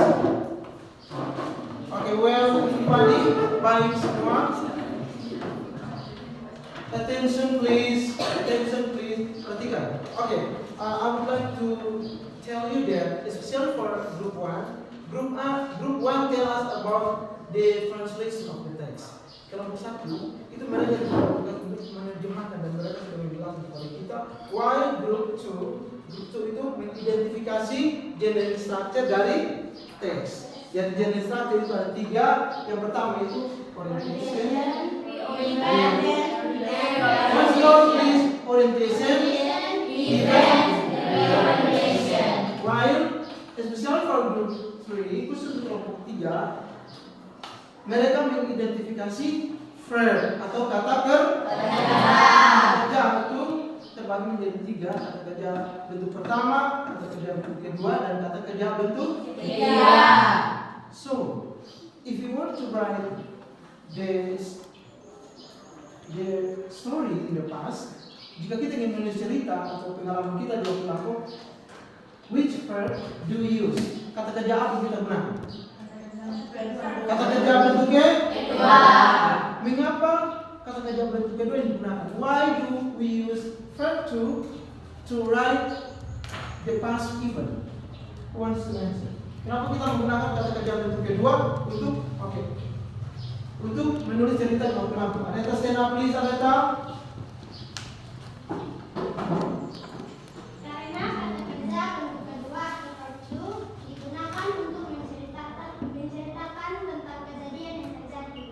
Okay, well, everybody, baik semua. Attention please, perhatikan. Okay, I would like to tell you that, especially for group 1, group 1 tell us about the translation of the text. Kelompok 1 itu mereka dilakukan untuk menerjemahkan dan mereka sudah bilang kepada kita. While group 2 itu mengidentifikasi general structure dari teks. Yang general structure itu ada 3. Yang pertama itu orientation. Let's go please. Orientation, event, reorientation. While especially for group 3, khusus untuk kelompok 3, mereka mengidentifikasi verb atau kata kerja itu terbagi menjadi 3, kata kerja bentuk pertama, kata kerja bentuk kedua, dan kata kerja bentuk ketiga. So, if you want to write the story in the past, jika kita ingin menulis cerita atau pengalaman kita di waktu lalu, which verb do you use? Kata kerja apa kita gunakan? Kata kerja bentuk kedua. Mengapa kata kerja bentuk kedua yang digunakan? Why do we use verb to write the past event? Who wants to answer? Kenapa kita menggunakan kata kerja bentuk kedua untuk menulis cerita di waktu lalu? Aneta, stand up please, Aneta. Karena kata kerja bentuk kedua atau verb 2 digunakan untuk menceritakan tentang kejadian yang terjadi.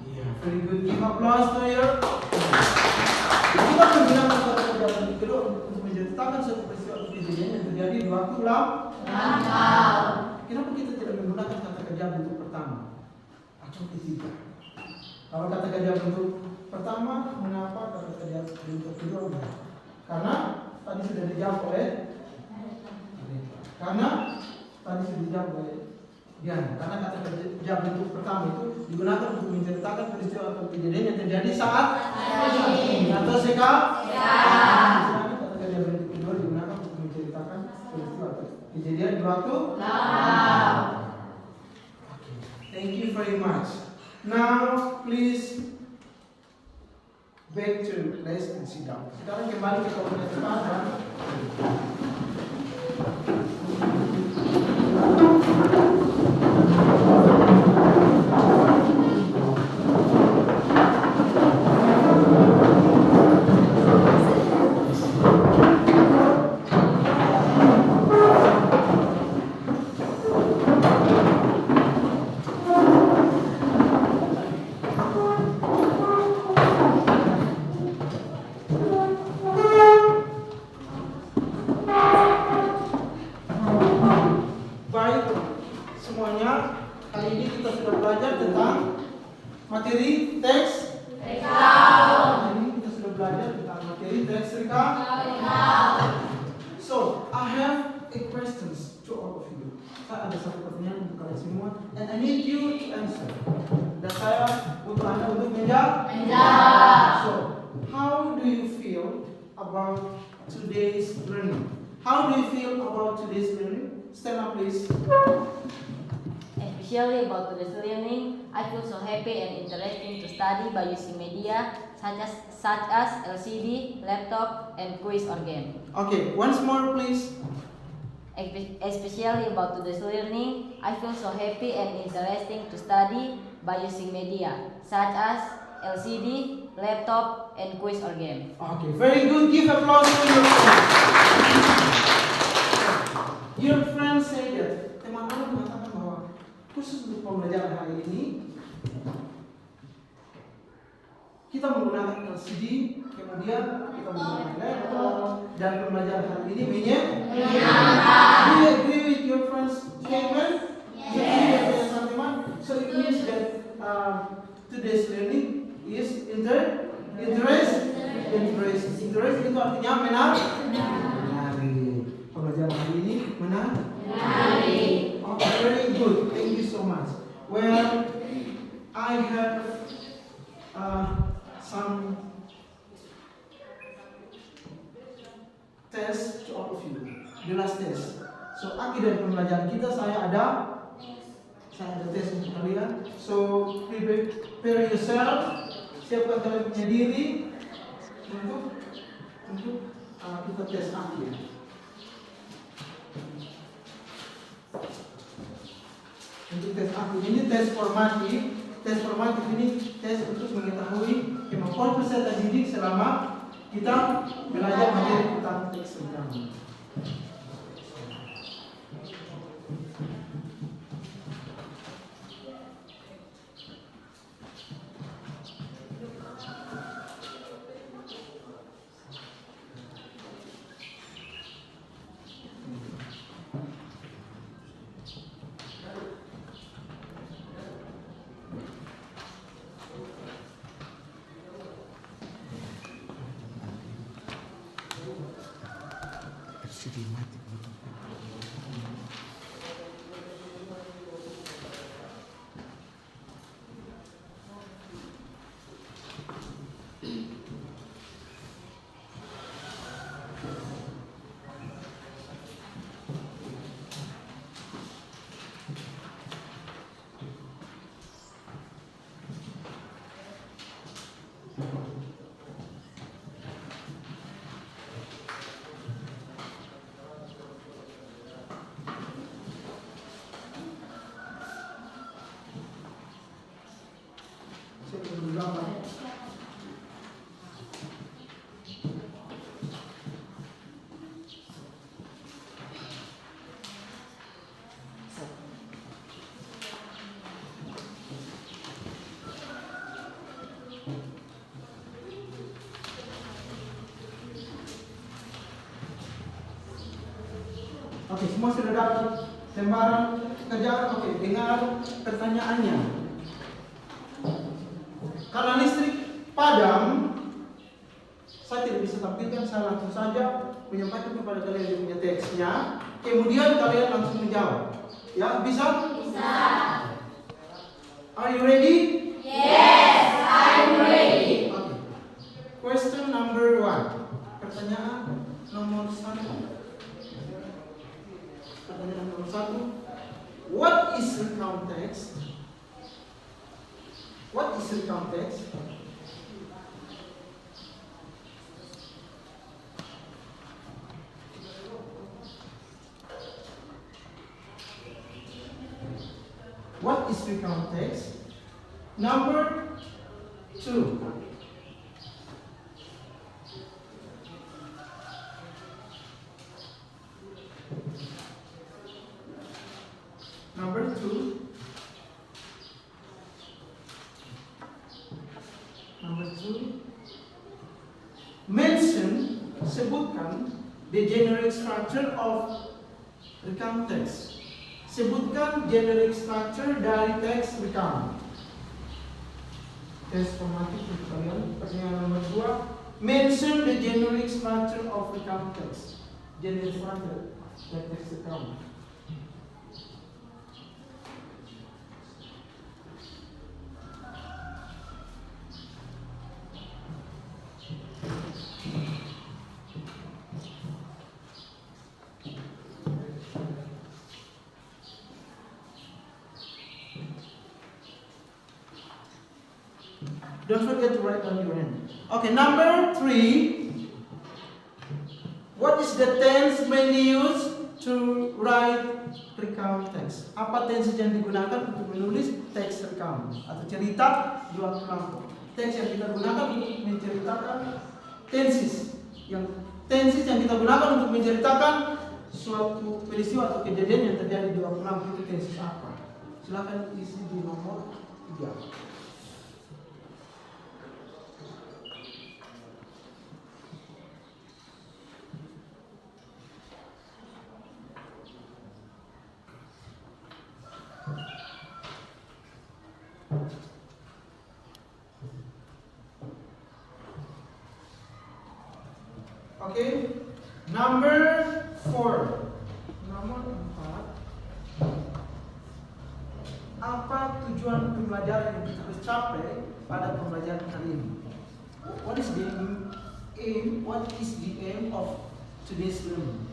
Yeah, very good. Give applause to your. Kita menggunakan kata kerja bentuk kedua untuk menceritakan suatu peristiwa atau kejadian yang terjadi di waktu lampau. Kenapa kita tidak menggunakan kata kerja bentuk pertama atau ketiga? Kalau kata kerja bentuk pertama, mengapa kata kerja bentuk kedua? Karena tadi sudah dijawab oleh Diana. Karena kata kerja bentuk pertama itu digunakan untuk menceritakan peristiwa atau kejadian yang terjadi saat ini atau sekarang. Sedangkan kata kerja bentuk kedua digunakan untuk menceritakan peristiwa atau kejadian di waktu lalu. Thank you very much. Now, please back to place and sit down. Sekarang kembali ke komputer depan. Materi teks recount. Ini kita sudah belajar tentang materi teks recount. So, I have a questions to all of you. Saya ada satu pertanyaan untuk kalian semua, and I need you to answer. Dan saya butuh Anda untuk menjawab. So, how do you feel about today's learning? How do you feel about today's learning? Stand up, please. Especially about today's learning, I feel so happy and interesting to study by using media such as LCD, laptop, and quiz or game. Okay, once more, please. Especially about today's learning, I feel so happy and interesting to study by using media such as LCD, laptop, and quiz or game. Okay, very good. Give applause to your friends. Your friends say that. Teman-teman mengatakan bahwa khusus untuk pembelajaran hari ini kita menggunakan LCD, kemudian kita menggunakan laptop, dan pembelajaran hari ini menyenangkan. Do you agree with your friends' statement? Yes. So it means that today's learning is interest itu artinya menarik. Pembelajaran hari ini menarik. Okay, very good. Thank you so much. Well, I have some test to all of you. The last test. So akhir dari pembelajaran kita saya ada tes untuk kalian. So prepare yourself. Siapkan kalian punya diri untuk kita tes akhir. Untuk tes akhir ini tes formatif. Tes formatif ini tes untuk mengetahui kemampuan peserta didik selama kita belajar materi tentang teks recount. Oke, semua sudah dapat lembaran kerjaan. Oke, dengar pertanyaannya. Karena listrik padam, saya tidak bisa tampilkan, saya langsung saja menyampaikan kepada kalian yang punya teksnya. Kemudian kalian langsung menjawab. Ya, bisa? Bisa. Are you ready? Yes, I'm ready. Okay. Question number 1. Pertanyaan nomor 1. Pertanyaan nomor 1. What is recount text? What is recount text? What is recount text? Number 2. Number 2. Number 2. Mention, sebutkan the generic structure of recount text. Sebutkan generic structure dari teks recount. Tes formatif untuk kalian. Pertanyaan nomor 2. Mention the generic structure of recount text. Generic structure dari teks recount. Don't forget to write down your name. Okay, number 3. What is the tense mainly used to write recount text? Apa tense yang digunakan untuk menulis teks recount atau cerita di waktu lampau? Teks yang kita gunakan untuk menceritakan tenses yang kita gunakan untuk menceritakan suatu peristiwa atau kejadian yang terjadi di waktu lampau itu tenses apa? Silakan isi di nomor 3. Okay, number 4. Nomor 4. Apa tujuan pembelajaran yang kita harus capai pada pembelajaran kali ini? What is the aim? What is the aim of today's learning?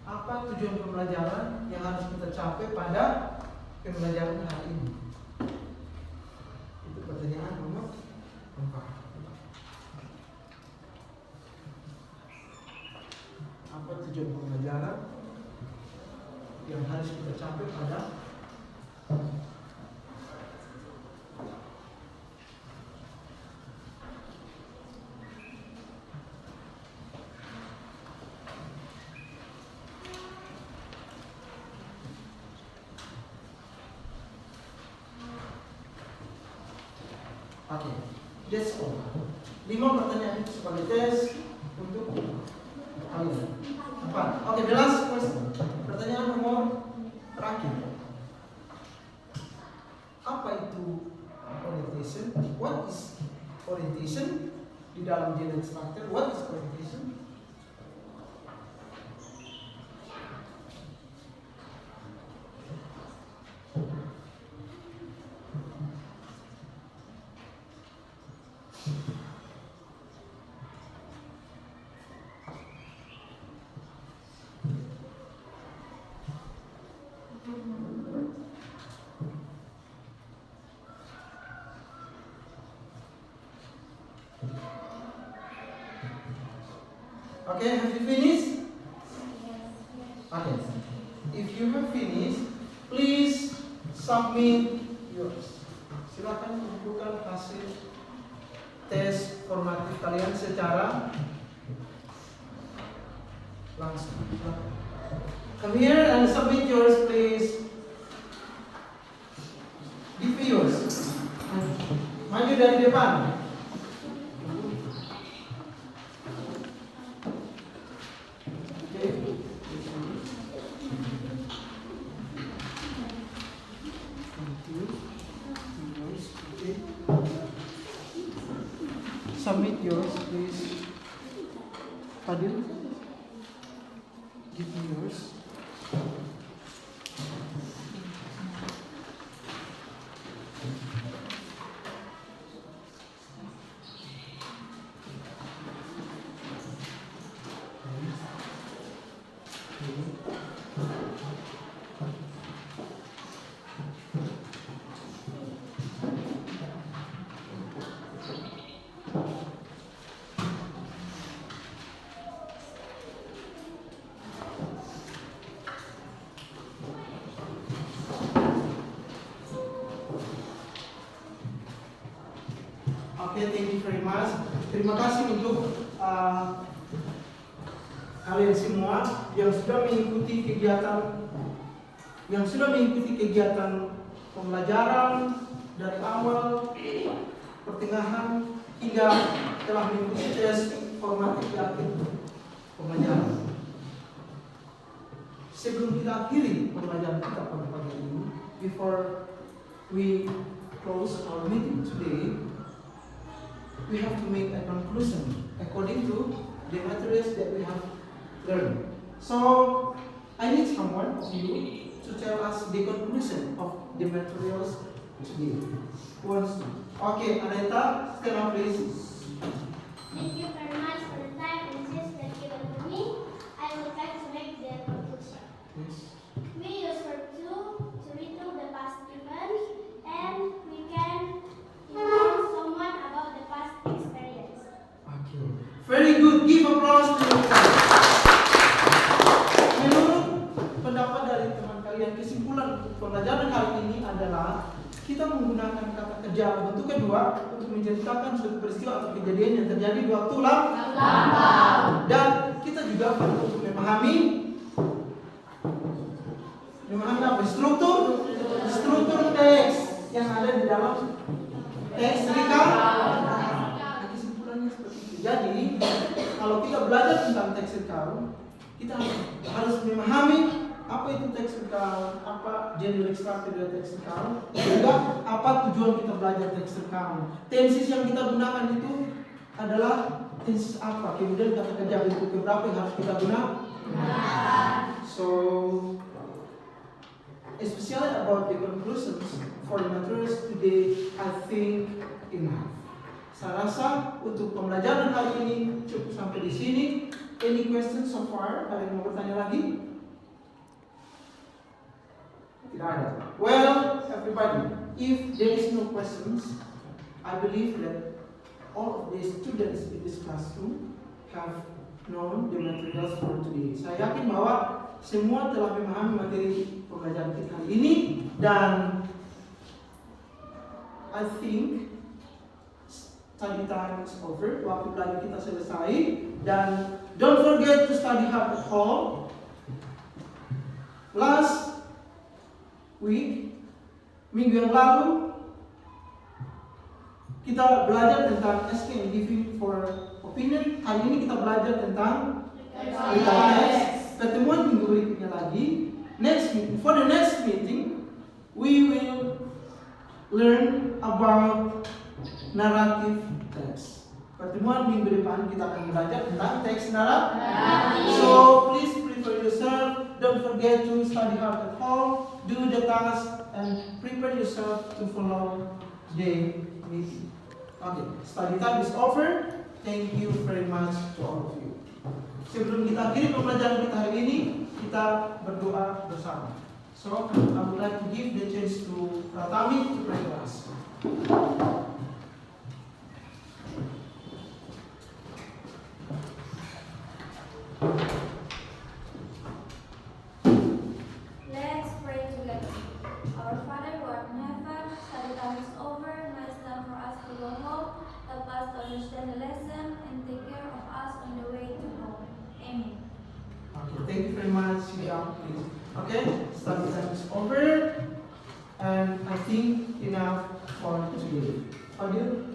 Apa tujuan pembelajaran yang harus kita capai pada pembelajaran hari ini? Itu pertanyaan nomor 4. Apa tujuan pembelajaran yang harus kita capai pada Oke, that's all. 5 pertanyaan itu sebagai tes untuk kalian. 4. Oke, the last question. Pertanyaan nomor terakhir. Apa itu orientation? What is orientation? Di dalam General Structure, what is orientation? Okay, have you finished? Okay. If you have finished, please submit yours. Silakan kumpulkan hasil tes formatif kalian secara langsung. Come here and submit yours, please. Give me yours. Maju dari depan. Submit yours, please. Fadil, give me yours. Okay, thank you very much. Terima kasih untuk kalian semua yang sudah mengikuti kegiatan pembelajaran dari awal, pertengahan hingga telah mengikuti tes formatif di akhir pembelajaran. Sebelum kita akhiri pembelajaran kita pada pagi ini, before we close our meeting today, we have to make a conclusion according to the materials that we have learned. So, I need someone of you to tell us the conclusion of the materials today. Who wants to? Okay, Aneta, stand up please. Thank you very much for the time and assistance given to me. I would like to make the conclusion. Yes. We use verb to retell the past events and kita menggunakan kata kejam bentuk kedua untuk menceritakan suatu peristiwa atau kejadian yang terjadi di waktu lampau. Dan kita juga perlu untuk memahami apa? Struktur teks yang ada di dalam teks recount. Kesimpulannya seperti itu. Jadi, kalau kita belajar tentang teks recount, kita harus memahami apa itu teks recount, apa generic structure dari teks recount, juga apa tujuan kita belajar teks recount. Tenses yang kita gunakan itu adalah tenses apa, kemudian kata kerja itu keberapa yang harus kita gunakan. So, especially about the conclusions for the materials today, I think enough. Saya rasa untuk pembelajaran kali ini cukup sampai di sini. Any questions so far? Ada yang mau bertanya lagi? Tidak ada. Well, everybody, if there is no questions, I believe that all of the students in this classroom have known the materials for today. Saya yakin bahwa semua telah memahami materi pembelajaran kita hari ini, dan I think study time is over. Waktu belajar kita selesai, dan don't forget to study hard at home. Last week, minggu yang lalu, kita belajar tentang asking and giving for opinion. Hari ini kita belajar tentang recall text. Pertemuan minggu berikutnya lagi. For the next meeting, we will learn about narrative text. Pertemuan minggu depan kita akan belajar tentang teks narratif. So please prepare yourself. Don't forget to study hard at home. Do the task and prepare yourself to follow the meeting. Okay, study time is over. Thank you very much to all of you. Sebelum kita akhiri pembelajaran kita hari ini, kita berdoa bersama. So, I would like to give the chance to Pratami to pray for us. Let's pray together. Our Father who art in heaven, study time is over. Now it's time for us to go home. Help us to understand the lesson and take care of us on the way to home. Amen. Okay, thank you very much. Sit down, please. Okay, study time is over, and I think enough for today. Fadil?